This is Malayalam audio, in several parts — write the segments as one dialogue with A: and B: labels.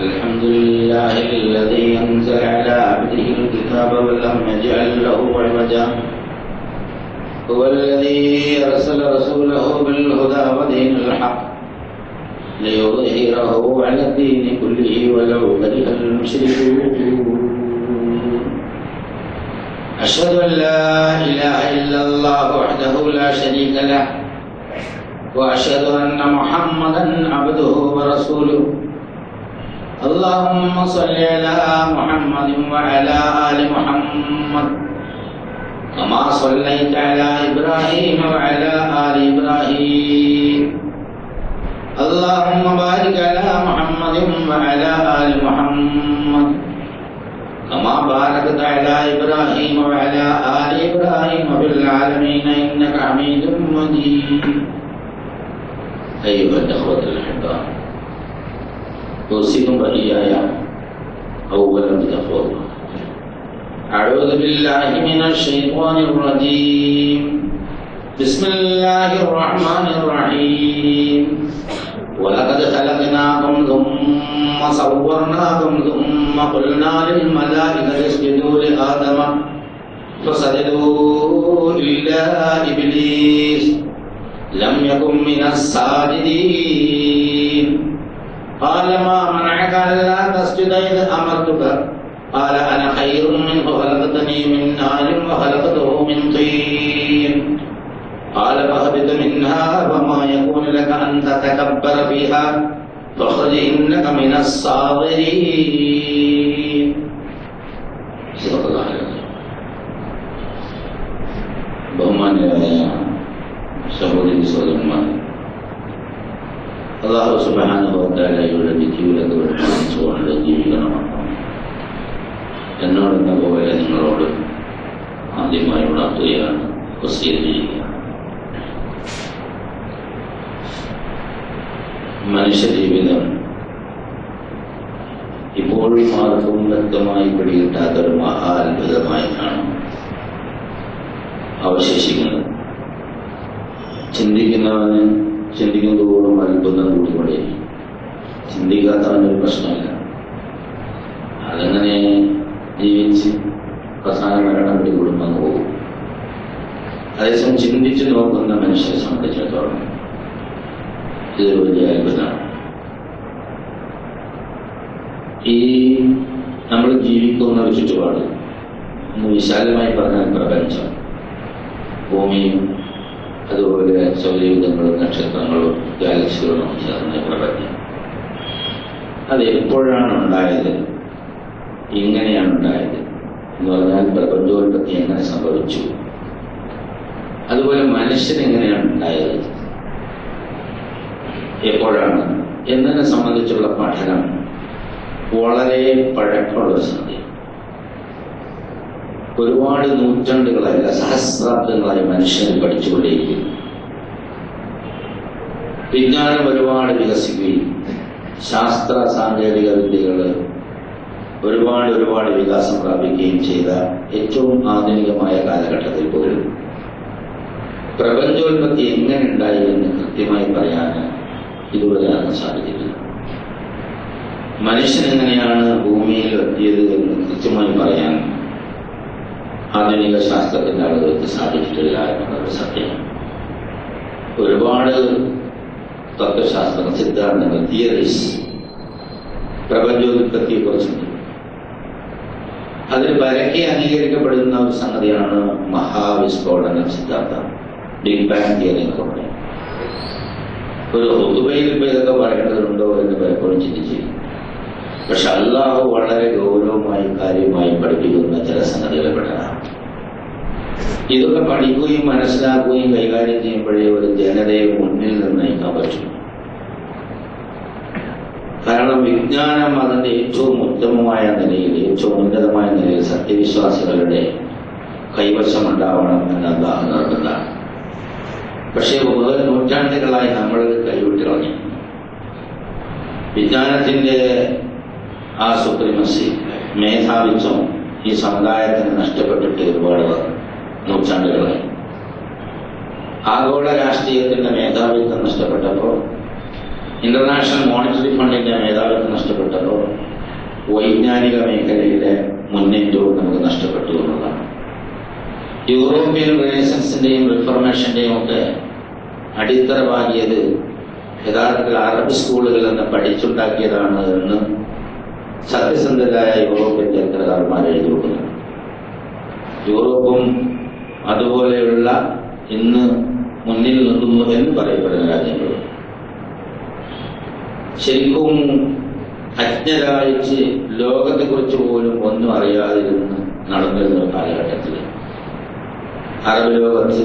A: الحمد لله الذي أنزل على عبده الكتاب ولم يجعل له عوجا هو الذي أرسل رسوله بالهدى ودين الحق ليظهره على الدين كله ولو كره المشركون أشهد أن لا إله إلا الله وحده لا شريك له وأشهد أن محمدا عبده ورسوله اللهم صل على محمد وعلى آل محمد كما صليت على إبراهيم وعلى آل إبراهيم اللهم بارك على محمد وعلى آل محمد كما باركت على إبراهيم وعلى آل إبراهيم في العالمين إنك حميد مجيد. أيها الأخوة الأحباء، أوصيكم وإياي أولا بتقوى الله. أعوذ بالله من الشيطان الرجيم. بسم الله الرحمن الرحيم. ولقد خلقناكم ثم صورناكم ثم قلنا للملائكة اسجدوا لآدم فسجدوا إلا إبليس لم يكن من الساجدين قال ما منعك ألا تسجد إذ أمرتك قال أنا خير منه خلقتني من نار وخلقته من طين قال فاهبط منها وما يكون لك أن تتكبر فيها فاخرج إنك من الصاغرين. صدق الله العظيم. ബഹുമാന്യരായ സഹോദരി സഹോദരന്മാർ, അല്ലാഹു സുബ്ഹാനഹു വ തആലയുടെ വിധിവിലക്ക് പഠിപ്പിച്ചുകൊണ്ട് ജീവിക്കണമെന്ന് എന്നോടെന്ന പോലെ നിങ്ങളോട് ആദ്യമായി ഉണർത്തുകയാണ്, വസിയത്ത് ചെയ്യുകയാണ്. മനുഷ്യ ജീവിതം ഇപ്പോഴും ആർക്കും വ്യക്തമായി പിടികിട്ടാത്തൊരു മഹാ അത്ഭുതമായിട്ടാണ് അവശേഷിക്കുന്നത്. ചിന്തിക്കുന്നവന് ചിന്തിക്കുന്നതോടും അത്ഭുതം കൂടിക്കൂടെ, ചിന്തിക്കാത്തവനൊരു പ്രശ്നമില്ല. അതങ്ങനെ ജീവിച്ച് അവസാന മരണം കൂടി കുടുംബം പോകും. അതേസമയം ചിന്തിച്ച് നോക്കുന്ന മനുഷ്യരെ സംബന്ധിച്ചിടത്തോളം ഇതൊരു വലിയ അത്ഭുതമാണ്. ഈ നമ്മൾ ജീവിക്കുന്ന ഒരു ചുറ്റുപാട് ഒന്ന് വിശാലമായി പറഞ്ഞാൽ പ്രപഞ്ചം, ഭൂമിയും അതുപോലെ സൗരയൂഥങ്ങളും നക്ഷത്രങ്ങളും ഗാലക്സികളും ചേർന്ന പ്രപഞ്ചം, അത് എപ്പോഴാണ് ഉണ്ടായത്, എങ്ങനെയാണ് ഉണ്ടായത് എന്ന് പറഞ്ഞാൽ പ്രപഞ്ചോൽപത്തി എങ്ങനെ സംഭവിച്ചു, അതുപോലെ മനുഷ്യൻ എങ്ങനെയാണ് ഉണ്ടായത്, എപ്പോഴാണ് എന്നതിനെ സംബന്ധിച്ചുള്ള പഠനം വളരെ പഴക്കമുള്ള സംഗതി. ഒരുപാട് നൂറ്റാണ്ടുകളല്ല, സഹസ്രാബ്ദങ്ങളായി മനുഷ്യൻ പഠിച്ചുകൊണ്ടേയിരിക്കുന്നു. വിജ്ഞാനം ഒരുപാട് വികസിക്കുകയും ശാസ്ത്ര സാങ്കേതിക വിദ്യകൾ ഒരുപാട് വികാസം പ്രാപിക്കുകയും ചെയ്ത ഏറ്റവും ആധുനികമായ കാലഘട്ടത്തിൽ പോലും പ്രപഞ്ചോൽപത്തി എങ്ങനെ ഉണ്ടായി എന്ന് കൃത്യമായി പറയാൻ ഇതുവരെ ആർക്കും സാധിച്ചിട്ടില്ല. മനുഷ്യൻ എങ്ങനെയാണ് ഭൂമിയിൽ എത്തിയത് എന്ന് കൃത്യമായി പറയാൻ ആധുനിക ശാസ്ത്രത്തിന്റെ ആളുകൾക്ക് സാധിച്ചിട്ടില്ല എന്നുള്ളത് സത്യമാണ്. ഒരുപാട് തത്വശാസ്ത്ര സിദ്ധാന്തങ്ങൾ, തിയറീസ് പ്രപഞ്ചോൽപത്തിയെ കുറിച്ചുണ്ട്. അതിൽ പരക്കെ അംഗീകരിക്കപ്പെടുന്ന ഒരു സംഗതിയാണ് മഹാവിസ്ഫോടന സിദ്ധാന്തം, ബിഗ് ബാങ് തിയറി എന്നൊക്കെ പറയും. ഒരു ഹുതുബയിൽ ഇപ്പോൾ ഇതൊക്കെ പറയേണ്ടതുണ്ടോ എന്ന് പലപ്പോഴും ചിന്തിച്ചിരിക്കും. പക്ഷെ അല്ലാഹു വളരെ ഗൗരവമായി കാര്യമായി പഠിപ്പിക്കുന്ന ചില സംഗതികളെ പെട്ടതാണ്. ഇതൊക്കെ പഠിക്കുകയും മനസ്സിലാക്കുകയും കൈകാര്യം ചെയ്യുമ്പോഴേ ഒരു ജനതയെ മുന്നിൽ നിന്ന് നയിക്കാൻ പറ്റും. കാരണം കാരണം വിജ്ഞാനം അതിൻ്റെ ഏറ്റവും ഉത്തമമായ നിലയിൽ, ഏറ്റവും ഉന്നതമായ നിലയിൽ സത്യവിശ്വാസികളുടെ കൈവശമുണ്ടാവണം എന്നത് നിർബന്ധമാണ്. പക്ഷേ ഓരോ നൂറ്റാണ്ടുകളായി നമ്മൾ കൈവിട്ട് കളഞ്ഞു. വിജ്ഞാനത്തിൻ്റെ ആ സുപ്രീമസി, മേധാവിത്വം ഈ സമുദായത്തിന് നഷ്ടപ്പെട്ടിട്ട് ഒരുപാട് നൂറ്റാണ്ടുകളായി. ആഗോള രാഷ്ട്രീയത്തിൻ്റെ മേധാവിത്വം നഷ്ടപ്പെട്ടപ്പോൾ, ഇന്റർനാഷണൽ മോണിറ്ററി ഫണ്ടിൻ്റെ മേധാവിത്വം നഷ്ടപ്പെട്ടപ്പോൾ, വൈജ്ഞാനിക മേഖലയിലെ മുന്നേറ്റവും നമുക്ക് നഷ്ടപ്പെട്ടു എന്നുള്ളതാണ്. യൂറോപ്യൻ റിനൈസൻസിൻ്റെയും റിഫർമേഷൻ്റെയും ഒക്കെ അടിത്തറ പാകിയത് യഥാർത്ഥത്തിൽ അറബ് സ്കൂളുകളിൽ നിന്ന് പഠിച്ചുണ്ടാക്കിയതാണ് എന്ന് സത്യസന്ധരായ യൂറോപ്യൻ ചരിത്രകാരന്മാർ എഴുതി കൊടുക്കുന്നു. യൂറോപ്പും അതുപോലെയുള്ള ഇന്ന് മുന്നിൽ നിൽക്കുന്നു എന്ന് പറയപ്പെടുന്ന രാജ്യങ്ങൾ ശരിക്കും അജ്ഞരായിച്ച് ലോകത്തെക്കുറിച്ച് പോലും ഒന്നും അറിയാതിരുന്ന് നടന്നിരുന്ന ഒരു കാലഘട്ടത്തിൽ അറബ് ലോകത്ത്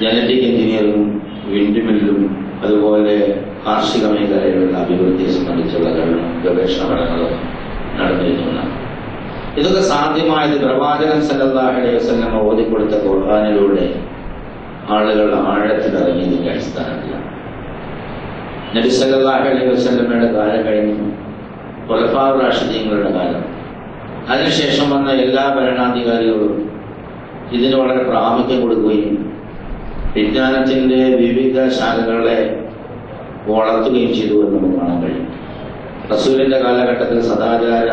A: ജനറ്റിക് എഞ്ചിനീയറിംഗും വിൻഡ്മില്ലും അതുപോലെ കാർഷിക മേഖലയിലുള്ള അഭിവൃദ്ധിയെ സംബന്ധിച്ചുള്ള ഗവേഷണ പഠനങ്ങളും നടന്നിരുന്നതാണ്. ഇതൊക്കെ സാധ്യമായത് പ്രവാചകൻ സല്ലല്ലാഹു അലൈഹി വസല്ലം ഓതിക്കൊടുത്ത ഖുർആനിലൂടെ ആളുകൾ ആഴത്തിലിറങ്ങിയതിന്റെ അടിസ്ഥാനത്തിലാണ്. നബി സല്ലല്ലാഹു അലൈഹി വസല്ലമയുടെ കാലം കഴിഞ്ഞു, ഖുലഫാഉർ റാഷിദീങ്ങളുടെ കാലം, അതിനുശേഷം വന്ന എല്ലാ ഭരണാധികാരികളും ഇതിന് വളരെ പ്രാമുഖ്യം കൊടുക്കുകയും വിജ്ഞാനത്തിൻ്റെ വിവിധ ശാഖകളെ വളർത്തുകയും ചെയ്തു എന്ന് നമുക്ക് കാണാൻ കഴിയും. റസൂലിൻ്റെ കാലഘട്ടത്തിൽ സദാചാര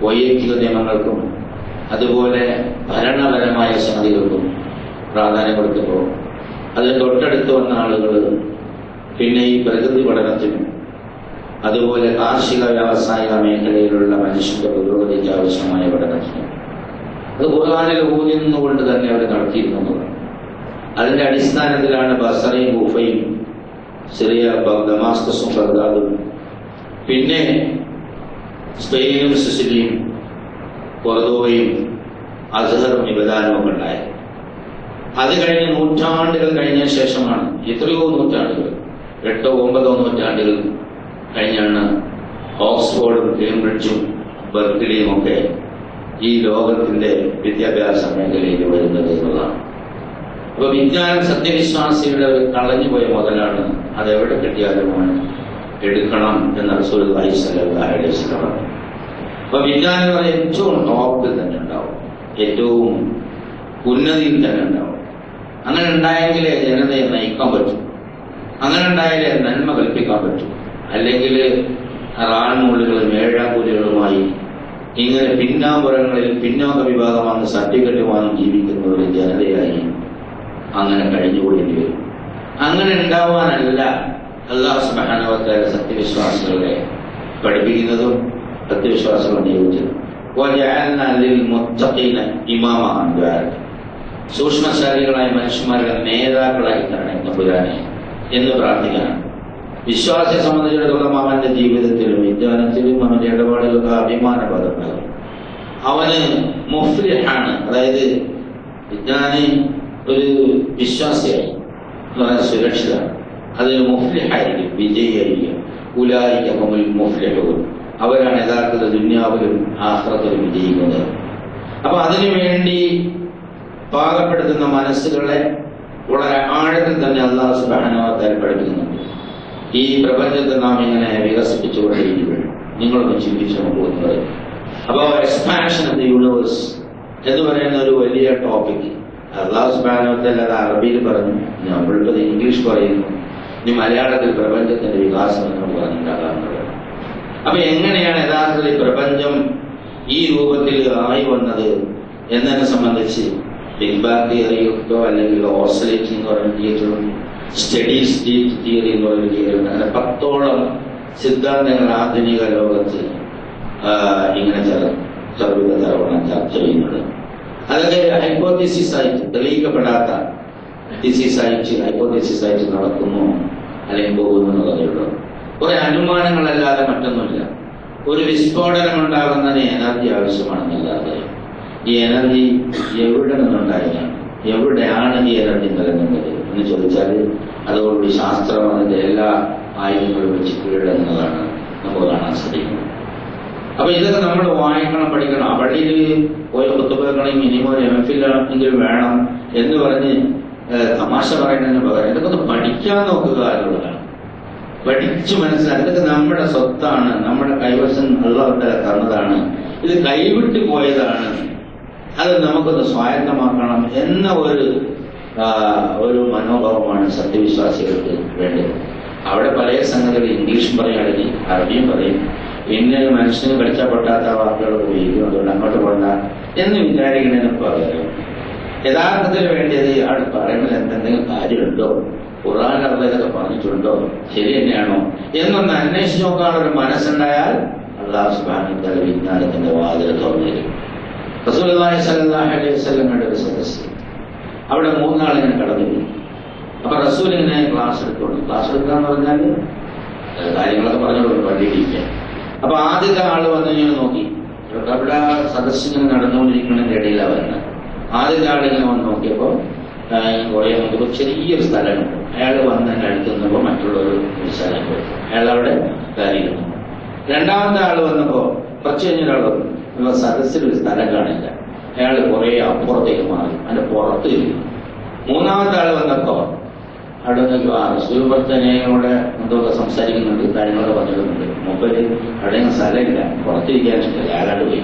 A: വൈയക്തിക നിയമങ്ങൾക്കും അതുപോലെ ഭരണപരമായ സംഗതികൾക്കും പ്രാധാന്യം കൊടുത്തപ്പോൾ അതിന് തൊട്ടടുത്ത് വന്ന ആളുകൾ പിന്നെ ഈ പ്രകൃതി പഠനത്തിനും അതുപോലെ കാർഷിക വ്യാവസായിക മേഖലയിലുള്ള മനുഷ്യന്റെ പുരോഗതിക്ക് ആവശ്യമായ പഠനത്തിനും അത് ഖുർആനിൽ ഊന്നി നിന്നുകൊണ്ട് തന്നെ അവർ നടത്തിയിരുന്നതാണ്. അതിൻ്റെ അടിസ്ഥാനത്തിലാണ് ബസറയും കൂഫയും സിറിയ ദമാസ്കസും ബഗ്ദാദും പിന്നെ സ്പെയിനും സിസിലിയും കൊർദോവയും അസ്ഹറും നിബദാനും ഒക്കെ ഉണ്ടായത്. അത് കഴിഞ്ഞ് നൂറ്റാണ്ടുകൾ കഴിഞ്ഞ ശേഷമാണ്, എത്രയോ നൂറ്റാണ്ടുകൾ, 8 9 നൂറ്റാണ്ടുകൾ കഴിഞ്ഞാണ് ഓക്സ്ഫോർഡും കേംബ്രിഡ്ജും ബെർക്ക്ലിയും ഒക്കെ ഈ ലോകത്തിൻ്റെ വിദ്യാഭ്യാസ മേഖലയിൽ വരുന്നത് എന്നുള്ളതാണ്. അപ്പോൾ വിജ്ഞാനം സത്യവിശ്വാസിയുടെ കളഞ്ഞുപോയ മുതലാണ്. അതെവിടെ കിട്ടിയാലും എടുക്കണം എന്ന് റസൂലുള്ളാഹി സ്വല്ലല്ലാഹു അലൈഹി വസല്ലം പറഞ്ഞു. അപ്പോൾ വിജ്ഞാനം എന്ന് പറഞ്ഞാൽ ഏറ്റവും ടോപ്പിൽ തന്നെ ഉണ്ടാവും, ഏറ്റവും ഉന്നതിയിൽ തന്നെ ഉണ്ടാവും. അങ്ങനെ ഉണ്ടായെങ്കിലേ ജനതയെ നയിക്കാൻ പറ്റും, അങ്ങനെ ഉണ്ടായാലേ നന്മ കൽപ്പിക്കാൻ പറ്റും. അല്ലെങ്കിൽ റാൺമൂളുകളും ഏഴാകൂലികളുമായി ഇങ്ങനെ പിന്നാമ്പുറങ്ങളിൽ പിന്നോക്ക വിഭാഗമാണ് സർട്ടിഫിക്കറ്റ് വാങ്ങി ജീവിക്കുന്ന ഒരു ജനതയായി അങ്ങനെ കഴിഞ്ഞുകൂടേണ്ടി വരും. അങ്ങനെ ഉണ്ടാവാനല്ല അല്ലാഹു സുബ്ഹാനഹു വ തആല സത്യവിശ്വാസികളെ പഠിപ്പിക്കുന്നതും സത്യവിശ്വാസികളെ നിയോഗിച്ചതും. വജഅൽനാ ലിൽ മുത്തഖീന ഇമാമ, സൂക്ഷ്മശാലികളായ മനുഷ്യന്മാരുടെ നേതാക്കളായി തരണേ തമ്പുരാനെ എന്ന് പ്രാർത്ഥിക്കണം. വിശ്വാസിയെ സംബന്ധിച്ചിടത്തോളം അവന്റെ ജീവിതത്തിലും വിജ്ഞാനത്തിലും അവന്റെ ഇടപാടുകൾക്ക് അഭിമാനപദമുണ്ടാകും. അവന് മുഫ്ലിഹാണ്, അതായത് വിജ്ഞാനി ഒരു വിശ്വാസിയായി സുരക്ഷിതമാണ്, അതിന് മുഫ്ലിഹായിരിക്കും, വിജയിയായിരിക്കും. ഉലായിക ഹുമുൽ മുഫ്ലിഹൂൻ, അവരാണ് യഥാർത്ഥത്തിൽ ദുനിയാവിലും ആഖിറത്തിലും വിജയിക്കുന്നത്. അപ്പൊ അതിനു വേണ്ടി പാകപ്പെടുത്തുന്ന മനസ്സുകളെ വളരെ ആഴത്തിൽ തന്നെ അല്ലാഹു സുബ്ഹാനഹു വ തആല പഠിപ്പിക്കുന്നുണ്ട്. ഈ പ്രപഞ്ചത്തെ നാം ഇങ്ങനെ വികസിപ്പിച്ചുകൊണ്ടിരിക്കുകയാണ്, നിങ്ങളൊന്ന് ചിന്തിച്ചു പോകുന്നത്. അപ്പോൾ എക്സ്പാൻഷൻ ഓഫ് ദി യൂണിവേഴ്സ് എന്ന് പറയുന്ന ഒരു വലിയ ടോപ്പിക് അല്ലാഹു സുബ്ഹാനഹു വ തആല അത് അറബിയിൽ പറഞ്ഞു, നമ്മളിപ്പോൾ ഇംഗ്ലീഷ് പറയുന്നു, ഇനി മലയാളത്തിൽ പ്രപഞ്ചത്തിന്റെ വികാസം എന്ന് പറഞ്ഞിട്ടുണ്ടാകാറുള്ളത്. അപ്പൊ എങ്ങനെയാണ് യഥാർത്ഥത്തിൽ പ്രപഞ്ചം ഈ രൂപത്തിൽ ആയി വന്നത് എന്നതിനെ സംബന്ധിച്ച് ബിഗ് ബാങ് തിയറിയോ അല്ലെങ്കിൽ ഓസിലേറ്റിംഗ് എന്ന് പറയുന്ന തിയറിയും സ്റ്റഡി സ്റ്റേറ്റ് തിയറി എന്ന് പറയുന്ന തിയറിയുണ്ട്. അങ്ങനെ 10ഓളം സിദ്ധാന്തങ്ങൾ ആധുനിക ലോകത്ത് ഇങ്ങനെ തലവണ്ണം ചർച്ച ചെയ്യുന്നത്. അതൊക്കെ ഹൈപ്പോത്തിസിസ് ആയിട്ട് തെളിയിക്കപ്പെടാത്ത ഹൈപ്പോത്തിസിസ് ആയിട്ട് നടക്കുന്നു അല്ലെങ്കിൽ പോകുന്നു എന്നുള്ളതേ ഉള്ളൂ. കുറെ അനുമാനങ്ങളല്ലാതെ മറ്റൊന്നുമില്ല. ഒരു വിസ്ഫോടനം ഉണ്ടാകുന്നതിന് എനർജി ആവശ്യമാണെന്നല്ലാതെ ഈ എനർജി എവിടെ നിന്നുണ്ടായതാണ്, എവിടെയാണ് ഈ എനർജി നിലനിന്നത് എന്ന് ചോദിച്ചാൽ അതോടുകൂടി ശാസ്ത്രം അതിൻ്റെ എല്ലാ ആയുധങ്ങൾ വെച്ച് കീഴടങ്ങുന്നതാണ് നമുക്ക് കാണാൻ സാധിക്കുന്നത്. അപ്പൊ ഇതൊക്കെ നമ്മൾ വായിക്കണം, പഠിക്കണം. പള്ളിയിൽ പോയി കുത്തുപോകണമെങ്കിൽ മിനിമം ഒരു MFil എങ്കിലും വേണം എന്ന് പറഞ്ഞ് തമാശ പറയുന്നതിന് പകരം ഇതൊക്കെ ഒന്ന് പഠിക്കാൻ നോക്കുക എന്നുള്ളതാണ്. പഠിച്ചു മനസ്സിലാക്കി ഇതൊക്കെ നമ്മുടെ സ്വത്താണ്, നമ്മുടെ കൈവശം അല്ലാഹു തന്നതാണ്, ഇത് കൈവിട്ടു പോയതാണ്, അത് നമുക്കൊന്ന് സ്വായത്തമാക്കണം എന്ന ഒരു മനോഭാവമാണ് സത്യവിശ്വാസികൾക്ക് വേണ്ടത്. അവിടെ പല സംഗതികൾ ഇംഗ്ലീഷും പറയുകയാണെങ്കിൽ അറബിയും പറയും, പിന്നെ മനുഷ്യന് പഠിച്ചാൽ പൊട്ടാത്ത വാക്കുകൾ ഉപയോഗിക്കും, അതുകൊണ്ട് അങ്ങോട്ട് പോണ്ട എന്ന് വിചാരിക്കുന്നതിന് പകരം യഥാർത്ഥത്തിൽ വേണ്ടത് ഇയാൾ പറയുന്നത് എന്തെങ്കിലും കാര്യമുണ്ടോ, ഖുർആൻ ഇതൊക്കെ പറഞ്ഞിട്ടുണ്ടോ, ശരി തന്നെയാണോ എന്നൊന്ന് അന്വേഷിച്ച് നോക്കാനൊരു മനസ്സുണ്ടായാൽ അല്ലാഹു സുബ്ഹാനഹു വ തആല വിജ്ഞാനത്തിന്റെ വാതിൽ തുറന്നിരിക്കും. റസൂലുള്ളാഹി സ്വല്ലല്ലാഹു അലൈഹി വസല്ലമയുടെ ഒരു സദസ്സ്, അവിടെ 3 ആളിങ്ങനെ കടന്നു വരും. അപ്പൊ റസൂൽ ഇങ്ങനെ ക്ലാസ് എടുക്കുക എന്ന് പറഞ്ഞാൽ കാര്യങ്ങളൊക്കെ പറഞ്ഞോളൂ, പള്ളിയിലിരിക്കുക. അപ്പൊ ആദ്യത്തെ ആള് വന്ന് ഇങ്ങനെ നോക്കി, അവിടെ സദസ്സിങ്ങനെ നടന്നുകൊണ്ടിരിക്കുന്നതിന്റെ ഇടയിലാണ് വരുന്നത്. ആദ്യത്തെ ആളിങ്ങനെ വന്ന് നോക്കിയപ്പോൾ കുറേ നമുക്ക് ചെറിയൊരു സ്ഥലമുണ്ട്. അയാൾ വന്ന് എൻ്റെ അടുത്ത് നിന്നപ്പോൾ മറ്റുള്ളവർ സ്ഥലം പോയി, അയാൾ അവിടെ കയറിയിരുന്നു. രണ്ടാമത്തെ ആൾ വന്നപ്പോൾ കുറച്ച് കഴിഞ്ഞൊരാൾ വന്നു, സദസ്സിൽ ഒരു സ്ഥലം കാണില്ല, അയാൾ കുറേ അപ്പുറത്തേക്ക് മാറി അതിന്റെ പുറത്ത് ഇരുന്നു. മൂന്നാമത്തെ ആൾ വന്നപ്പോൾ അവിടെ റസൂൽഭർത്തനയോടെ എന്തൊക്കെ സംസാരിക്കുന്നുണ്ട്, കാര്യങ്ങളൊക്കെ പറഞ്ഞിടുന്നുണ്ട്. മൂപ്പര് അവിടെ സ്ഥലമില്ല, പുറത്തിരിക്കാൻ ഇഷ്ടമില്ല, അയാളാണ്ട് പോയി.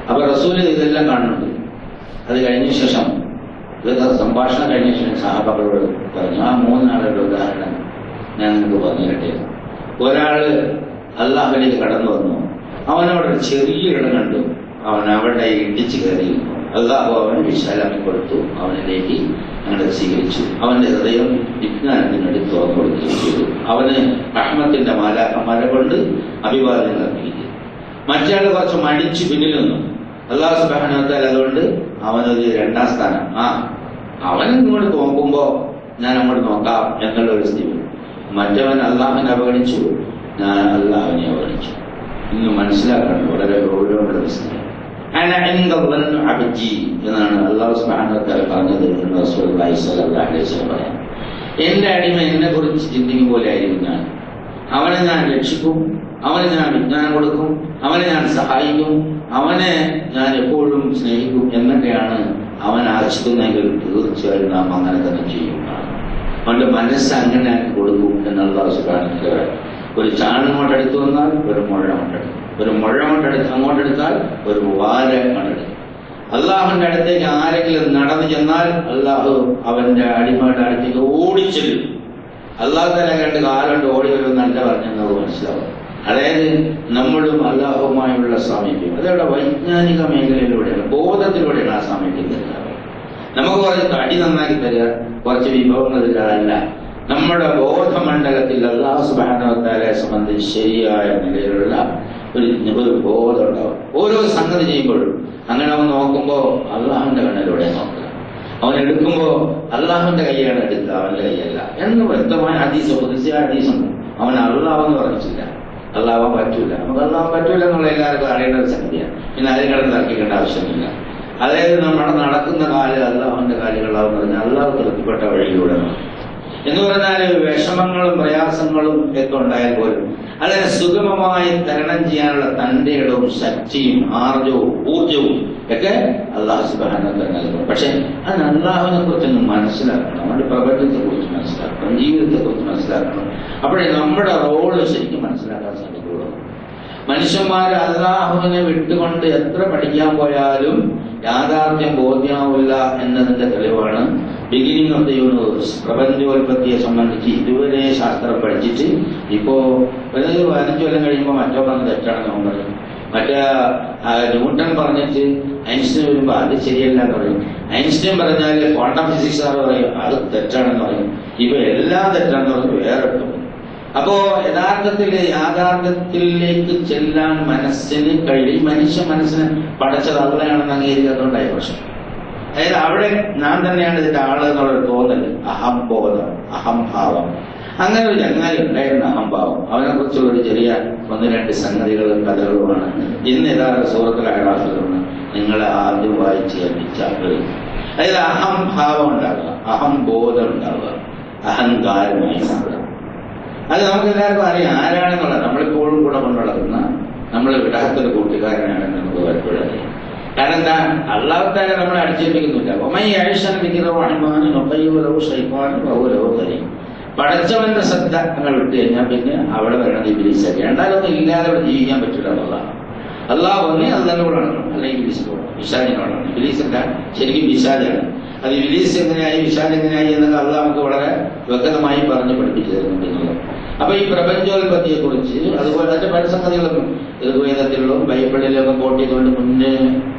A: അപ്പൊ റസൂല് ഇതെല്ലാം കാണുന്നുണ്ട്. അത് കഴിഞ്ഞ ശേഷം ഇതൊക്കെ സംഭാഷണം കഴിഞ്ഞ ശേഷം സഹാബകളോട് പറഞ്ഞു, ആ 3 ആളുടെ ഉദാഹരണം ഞാൻ നിങ്ങൾക്ക് പറഞ്ഞു തരട്ടെ. ഒരാള് അല്ലാഹുവിലേക്ക് കടന്നു വന്നു, അവനവിടെ ചെറിയ ഇടം കണ്ടു, അവൻ അവിടെ ഇടിച്ചു കയറിയിരുന്നു. അല്ലാഹു അവന് വിശാലമി കൊടുത്തു, അവനിലേക്ക് അങ്ങനെ സ്വീകരിച്ചു. അവന്റെ ഹൃദയം വിജ്ഞാനത്തിനടി തുറന്നു കൊടുക്കുകയും ചെയ്തു. അവന് റഹ്മത്തിന്റെ മല കൊണ്ട് അഭിവാദ്യം നൽകിയിരിക്കുന്നു. മറ്റയാൾ കുറച്ച് മടിച്ചു പിന്നിൽ നിന്നു. അല്ലാഹു സുബ്ഹാനഹു വ തആല അതുകൊണ്ട് അവനൊരു 2ാം സ്ഥാനം. അവൻ ഇങ്ങോട്ട് നോക്കുമ്പോ ഞാൻ അങ്ങോട്ട് നോക്കാം എന്നുള്ള ഒരു സ്ഥിതി. മറ്റവൻ അള്ളാഹുവിനെ അവഗണിച്ചു, ഞാൻ അള്ളാഹുവിനെ അവഗണിച്ചു. ഇന്ന് മനസ്സിലാക്കണം, വളരെ ഗൗരവമുള്ള സ്ഥിതി. എന്നാണ് അല്ലാഹു സുബ്ഹാനഹു വ തആല പറഞ്ഞത് എന്ന് റസൂലുള്ളാഹി സ്വല്ലല്ലാഹു അലൈഹി വസല്ലം പറയാം. എന്റെ അടിമ എന്നെ കുറിച്ച് ചിന്തിക്കും പോലെ ആയിരിക്കും ഞാൻ. അവനെ ഞാൻ രക്ഷിക്കും, അവന് ഞാൻ വിജ്ഞാനം കൊടുക്കും, അവനെ ഞാൻ സഹായിക്കും, അവനെ ഞാൻ എപ്പോഴും സ്നേഹിക്കും എന്നൊക്കെയാണ് അവൻ ആശിക്കുന്നെങ്കിൽ തീർച്ചയായും നാം അങ്ങനെ തന്നെ ചെയ്യും. അവന്റെ മനസ്സ് അങ്ങനെ കൊടുക്കും എന്ന് അല്ലാഹു സുബ്ഹാനഹു വ തആല. ഒരു ചാണങ്ങോട്ട് അടുത്ത് വന്നാൽ ഒരു മുഴ കൊണ്ടെടുക്കും, ഒരു മുഴ അങ്ങോട്ടെടുത്താൽ ഒരു വാര കൊണ്ടെടുക്കും. അള്ളാഹുവിന്റെ അടുത്തേക്ക് ആരെങ്കിലും നടന്നു ചെന്നാൽ അള്ളാഹു അവന്റെ അടിമയുടെ അടുത്തേക്ക് ഓടിച്ചെല്ലും. അള്ളാഹു തന്നെ 2 കാലുകൊണ്ട് ഓടി വരുമെന്നല്ല പറഞ്ഞെന്നത് മനസ്സിലാവും. അതായത് നമ്മളും അള്ളാഹുവുമായുള്ള സാമീപ്യം അതവിടെ വൈജ്ഞാനിക മേഖലയിലൂടെയാണ്, ബോധത്തിലൂടെയാണ് ആ സാമീപ്യം തരുന്നത്. നമുക്ക് കുറച്ച് തടി നന്നാക്കി തരിക, കുറച്ച് വിഭവങ്ങൾ തരാല്ല. നമ്മുടെ ബോധമണ്ഡലത്തിൽ അല്ലാഹു സുബ്ഹാനഹു വ തആലയെ സംബന്ധിച്ച് ശരിയായ നിലയിലുള്ള ഒരു ബോധം ഉണ്ടാവും. ഓരോ സംഗതി ചെയ്യുമ്പോഴും അങ്ങനെ അവൻ നോക്കുമ്പോൾ അള്ളാഹുവിന്റെ കണ്ണിലൂടെ നോക്കുക. അവൻ എടുക്കുമ്പോൾ അള്ളാഹുവിന്റെ കൈയാണ് എടുക്കുക, അവന്റെ കൈയല്ല എന്ന് വ്യക്തമായ ഹദീസുണ്ട്. അവൻ അള്ളാഹു എന്ന് പറഞ്ഞിട്ടില്ല, അള്ളാഹ് പറ്റൂല. നമുക്ക് അള്ളാഹ് പറ്റൂല എന്നുള്ള എല്ലാവർക്കും അറിയേണ്ട ഒരു സംഗതിയാണ്. പിന്നെ അതിൽ കിടന്ന് തർക്കിക്കേണ്ട ആവശ്യമില്ല. അതായത് നമ്മുടെ നടക്കുന്ന കാല് അള്ളാഹുവിന്റെ കാലുകളാവും പറഞ്ഞാൽ അള്ളാഹു തൃപ്തിപ്പെട്ട വഴിയിലൂടെ എന്ന് പറഞ്ഞാൽ വിഷമങ്ങളും പ്രയാസങ്ങളും ഒക്കെ ഉണ്ടായാൽ പോലും അതിനെ സുഗമമായി തരണം ചെയ്യാനുള്ള തന്റെ ഇടവും ശക്തിയും ആർജവും ഊർജവും ഒക്കെ അല്ലാഹു സുബ്ഹാനഹു വ തആല നൽകും. പക്ഷെ അതിന് അള്ളാഹുവിനെ കുറിച്ചൊന്ന് മനസ്സിലാക്കണം, നമ്മുടെ പ്രപഞ്ചത്തെ കുറിച്ച് മനസ്സിലാക്കണം, ജീവിതത്തെ കുറിച്ച് മനസ്സിലാക്കണം. അപ്പോഴേ നമ്മുടെ റോള് ശരിക്കും മനസ്സിലാക്കാൻ സാധിക്കുള്ളൂ. മനുഷ്യന്മാർ അള്ളാഹുവിനെ വിട്ടുകൊണ്ട് എത്ര പഠിക്കാൻ പോയാലും യാഥാർത്ഥ്യം ബോധ്യമാവില്ല എന്നതിന്റെ തെളിവാണ് ബിഗിനിങ് ഓഫ് ദ യൂണിവേഴ്സ്. പ്രപഞ്ചോൽപത്തിയെ സംബന്ധിച്ച് ഇതുവരെ ശാസ്ത്രം പഠിച്ചിട്ട് ഇപ്പോ 15 കൊല്ലം കഴിയുമ്പോൾ മറ്റോ പറഞ്ഞ് തെറ്റാണെന്ന് അവൻ പറയും. മറ്റേ ന്യൂട്ടൺ പറഞ്ഞിട്ട് ഐൻസ്റ്റൈൻ വരുമ്പോൾ അത് ശരിയല്ല എന്ന് പറയും. ഐൻസ്റ്റൈൻ പറഞ്ഞാൽ ക്വാണ്ടം ഫിസിക്സ് ആണ് പറയും, അത് തെറ്റാണെന്ന് പറയും. ഇവ എല്ലാം തെറ്റാണെന്ന് പറഞ്ഞ് വേറെ ഇട്ടു. അപ്പോ യാഥാർത്ഥ്യത്തിലേക്ക് ചെല്ലാൻ മനസ്സിന് കഴിയും. മനുഷ്യ മനസ്സിന് പടച്ചത് അള്ളയാണെന്ന് അംഗീകരിക്കാത്തതുകൊണ്ടായി പ്രശ്നം. അതായത് അവിടെ ഞാൻ തന്നെയാണ് ഇതിന്റെ ആള് എന്നുള്ളൊരു തോന്നൽ, അഹംബോധം, അഹംഭാവം. അങ്ങനെ ഒരു ചങ്ങാതി ഉണ്ടായിരുന്ന അഹംഭാവം, അവനെ കുറിച്ചുള്ള ഒരു ചെറിയ 1-2 സംഗതികളും കഥകളുമാണ് ഇന്ന് യഥാർത്ഥ സൂറത്തുൽ അഹ്റാഫിൽ നിങ്ങളെ ആദ്യം വായിച്ച് കേൾപ്പിച്ചാൽ. അതായത് അഹംഭാവം ഉണ്ടാവുക, അഹംബോധം ഉണ്ടാവുക, അഹങ്കാരമായി മാറുക. അത് നമുക്ക് എല്ലാവർക്കും അറിയാം ആരാണെന്നുള്ളത്. നമ്മളിപ്പോഴും കൂടെ കൊണ്ടുനടക്കുന്ന നമ്മൾ വിടാത്തൊരു കൂട്ടുകാരനാണെന്ന് നമുക്ക് പലപ്പോഴും അറിയാം. കാരണം എന്താ, അള്ളാഹു തആല നമ്മളെ അടിച്ചേൽപ്പിക്കുന്നില്ല. പടച്ചവന്റെ ശ്രദ്ധ നിങ്ങൾ വിട്ടു കഴിഞ്ഞാൽ പിന്നെ അവിടെ വരണം ഇബ്ലീസൊക്കെ. രണ്ടാലൊന്നും ഇല്ലാതെ അവിടെ ജീവിക്കാൻ പറ്റില്ല എന്നുള്ളതാണ്. അള്ളാഹു ഒന്നേ അള്ളാഹിനോടാണ്, അല്ലെങ്കിൽ ഇബ്ലീസിനോടാണ്, പിശാചിനോടാണ്. ഇബ്ലീസ് എന്താ, ശരിക്കും പിശാചാണ്. അത് ഇബ്ലീസ് എങ്ങനെയായി പിശാച് എങ്ങനെയായി എന്നൊക്കെ അള്ളാഹ് നമുക്ക് വളരെ വ്യക്തമായി പറഞ്ഞു പഠിപ്പിച്ചു തരുന്നുണ്ട് എന്നുള്ളത്. അപ്പൊ ഈ പ്രപഞ്ചോൽപത്തിയെ കുറിച്ച് അതുപോലെ തന്നെ പല സംഗതികളും ഋഗ്വേദത്തിലും ബൈബിളിലൊക്കെ കോട്ട് ചെയ്തുകൊണ്ട് മുന്നേ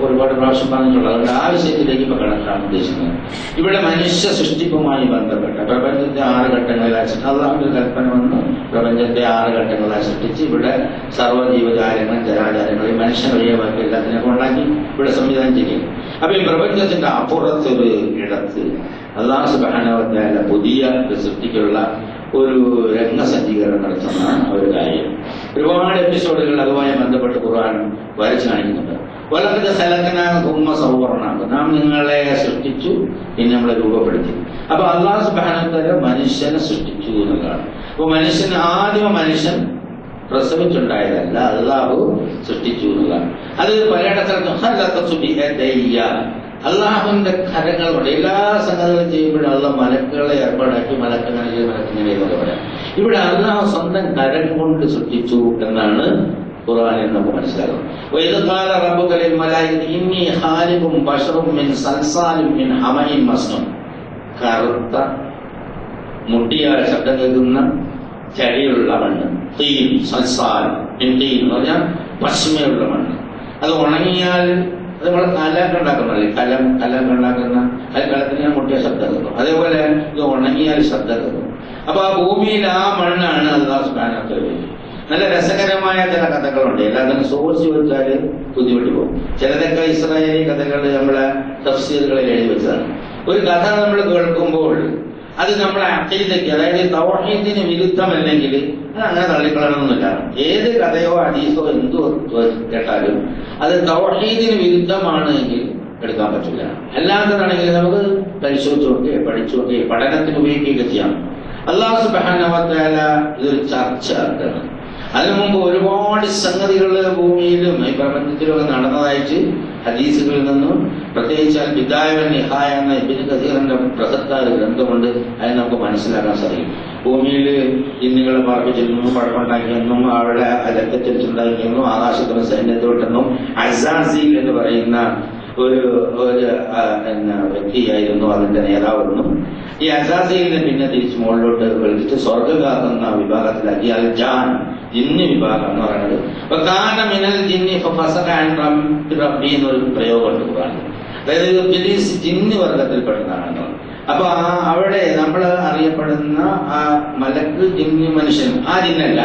A: ഒരുപാട് പ്രാവശ്യം പറഞ്ഞിട്ടുള്ളത്. അതുകൊണ്ട് ആ വിഷയത്തിലേക്ക് ഇപ്പൊ കടക്കാൻ ഉദ്ദേശിക്കുന്നത്. ഇവിടെ മനുഷ്യ സൃഷ്ടിപ്പുമായി ബന്ധപ്പെട്ട പ്രപഞ്ചത്തെ 6 ഘട്ടങ്ങളിലായി അള്ളാഹുവിന്റെ കൽപ്പന വന്ന് പ്രപഞ്ചത്തെ 6 ഘട്ടങ്ങളായി സൃഷ്ടിച്ച് ഇവിടെ സർവ്വജീവജാലങ്ങൾ ജരാചാരങ്ങളെ മനുഷ്യൻ വഴിയാക്കി എല്ലാത്തിനെ കൊണ്ടാക്കി ഇവിടെ സംവിധാനം ചെയ്യും. അപ്പൊ ഈ പ്രപഞ്ചത്തിന്റെ അപ്പുറത്തൊരു ഇടത്ത് അല്ലാഹു സുബ്ഹാനഹു വ തആല പുതിയ സൃഷ്ടിക്കുള്ള ഒരു രംഗസജ്ജീകരണം നടത്തുന്ന ഒരു കാര്യം. ഒരുപാട് എപ്പിസോഡുകൾ അതുമായി ബന്ധപ്പെട്ട് ഖുർആൻ വരച്ചു കാണിക്കുന്നുണ്ട്. വലഖദ് ഖലഖനാകും സവ്വറനാകും, നാം നിങ്ങളെ സൃഷ്ടിച്ചു പിന്നെ നമ്മളെ രൂപപ്പെടുത്തി. അപ്പൊ അല്ലാഹു സുബ്ഹാനഹു വ തആല മനുഷ്യനെ സൃഷ്ടിച്ചു എന്നുള്ളതാണ്. അപ്പൊ മനുഷ്യൻ പ്രസവിച്ചുണ്ടായതല്ല, അല്ലാഹു സൃഷ്ടിച്ചു എന്നുള്ളതാണ്. അത് പലയിടത്തും അള്ളാഹുവിന്റെ കരങ്ങളുണ്ട്. എല്ലാ സംഗതികളും ചെയ്യുമ്പോഴും അള്ളാഹ് മലക്കുകളെ ഏർപ്പാടാക്കി മലക്കങ്ങനെ എന്നൊക്കെ പറയാം. ഇവിടെ അള്ളാഹു സ്വന്തം കരം കൊണ്ട് സൃഷ്ടിച്ചു എന്നാണ് ഖുർആനിൽ നമുക്ക് മനസ്സിലാകുന്നത്. കറുത്ത മുട്ടിയാൽ ശബ്ദം കേൾക്കുന്ന ചളിയുള്ള മണ്ണ്, തീൻ സൽസാൽ എന്ന് പറഞ്ഞാൽ പശ്മയുള്ള മണ്ണ്. അത് ഉണങ്ങിയാൽ അത് നമ്മൾ കലൊക്കെ ഉണ്ടാക്കുന്നല്ലേ, കലൊക്കെ ഉണ്ടാക്കുന്ന അത് കലത്തിന് മുട്ടിയ ശബ്ദം കേൾക്കും. അതേപോലെ ഇത് ഉണങ്ങിയാൽ ശബ്ദം കേൾക്കും. അപ്പൊ ആ ഭൂമിയിൽ ആ മണ്ണാണ് അല്ലാഹു സുബ്ഹാനഹു വ തആല. നല്ല രസകരമായ ചില കഥകളുണ്ട്. എല്ലാത്തിനും സോഴ്സ് ചോദിച്ചാൽ ബുദ്ധിമുട്ട് പോകും. ചിലതൊക്കെ ഇസ്രായേലി കഥകൾ നമ്മളെ തഫ്സീറുകളിൽ എഴുതി വെച്ചതാണ്. ഒരു കഥ നമ്മൾ കേൾക്കുമ്പോൾ അത് നമ്മളെ അഖീദയ്ക്ക്, അതായത് തൗഹീദിന് വിരുദ്ധമല്ലെങ്കിൽ അത് അങ്ങനെ തള്ളിക്കളയണമെന്നില്ല. ഏത് കഥയോ ഹദീസോ എന്തോ കേട്ടാലും അത് തൗഹീദിന് വിരുദ്ധമാണ് എങ്കിൽ എടുക്കാൻ പറ്റില്ല. അല്ലാത്തതാണെങ്കിൽ നമുക്ക് പരിശോധിച്ചു നോക്കി പഠിച്ചു നോക്കി പഠനത്തിന് ഉപയോഗിക്കുകയൊക്കെ ചെയ്യാം. അല്ലാഹു സുബ്ഹാനഹു വ തആല ഇതൊരു ചർച്ച ആക്കണം. അതിനു മുമ്പ് ഒരുപാട് സംഗതികൾ ഭൂമിയിലും ഈ പ്രപഞ്ചത്തിലൊക്കെ നടന്നതായിട്ട് ഹദീസുകളിൽ നിന്നും, പ്രത്യേകിച്ച് ബിദായ വ നിഹായ എന്ന ഇബ്നു കസീറിന്റെ പ്രസക്ത ഗ്രന്ഥമുണ്ട്. അത് നമുക്ക് മനസ്സിലാക്കാൻ സാധിക്കും. ഭൂമിയിൽ ഇന്നുകളെ പാർപ്പിച്ചിരുന്നു, കുഴപ്പമുണ്ടാക്കിയെന്നും അവിടെ രക്തച്ചൊരിച്ചിലുണ്ടാക്കിയെന്നും ആകാശത്തിന് സൈന്യത്തോട്ടെന്നും അസാസീൽ എന്ന് പറയുന്ന ഒരു വ്യക്തിയായിരുന്നു അതിന്റെ നേതാവെന്നും, ഈ അസാസീലിനെ പിന്നെ തിരിച്ച് മുകളിലോട്ട് വിളിച്ചിട്ട് സ്വർഗം കാക്കുന്ന വിഭാഗത്തിലാക്കി അൽ ജാൻ ജിന്ന് വിഭാഗം എന്ന് പറയുന്നത്. എന്നൊരു പ്രയോഗമുണ്ട് ഖുർആനിൽ. അതായത് ഇബ്ലീസ് ജിന്ന് വർഗത്തിൽപ്പെട്ടതാണെന്ന്. അപ്പൊ അവിടെ നമ്മൾ അറിയപ്പെടുന്ന ആ മലക്ക് ജിന്ന് മനുഷ്യൻ, ആ ജിന്നല്ല,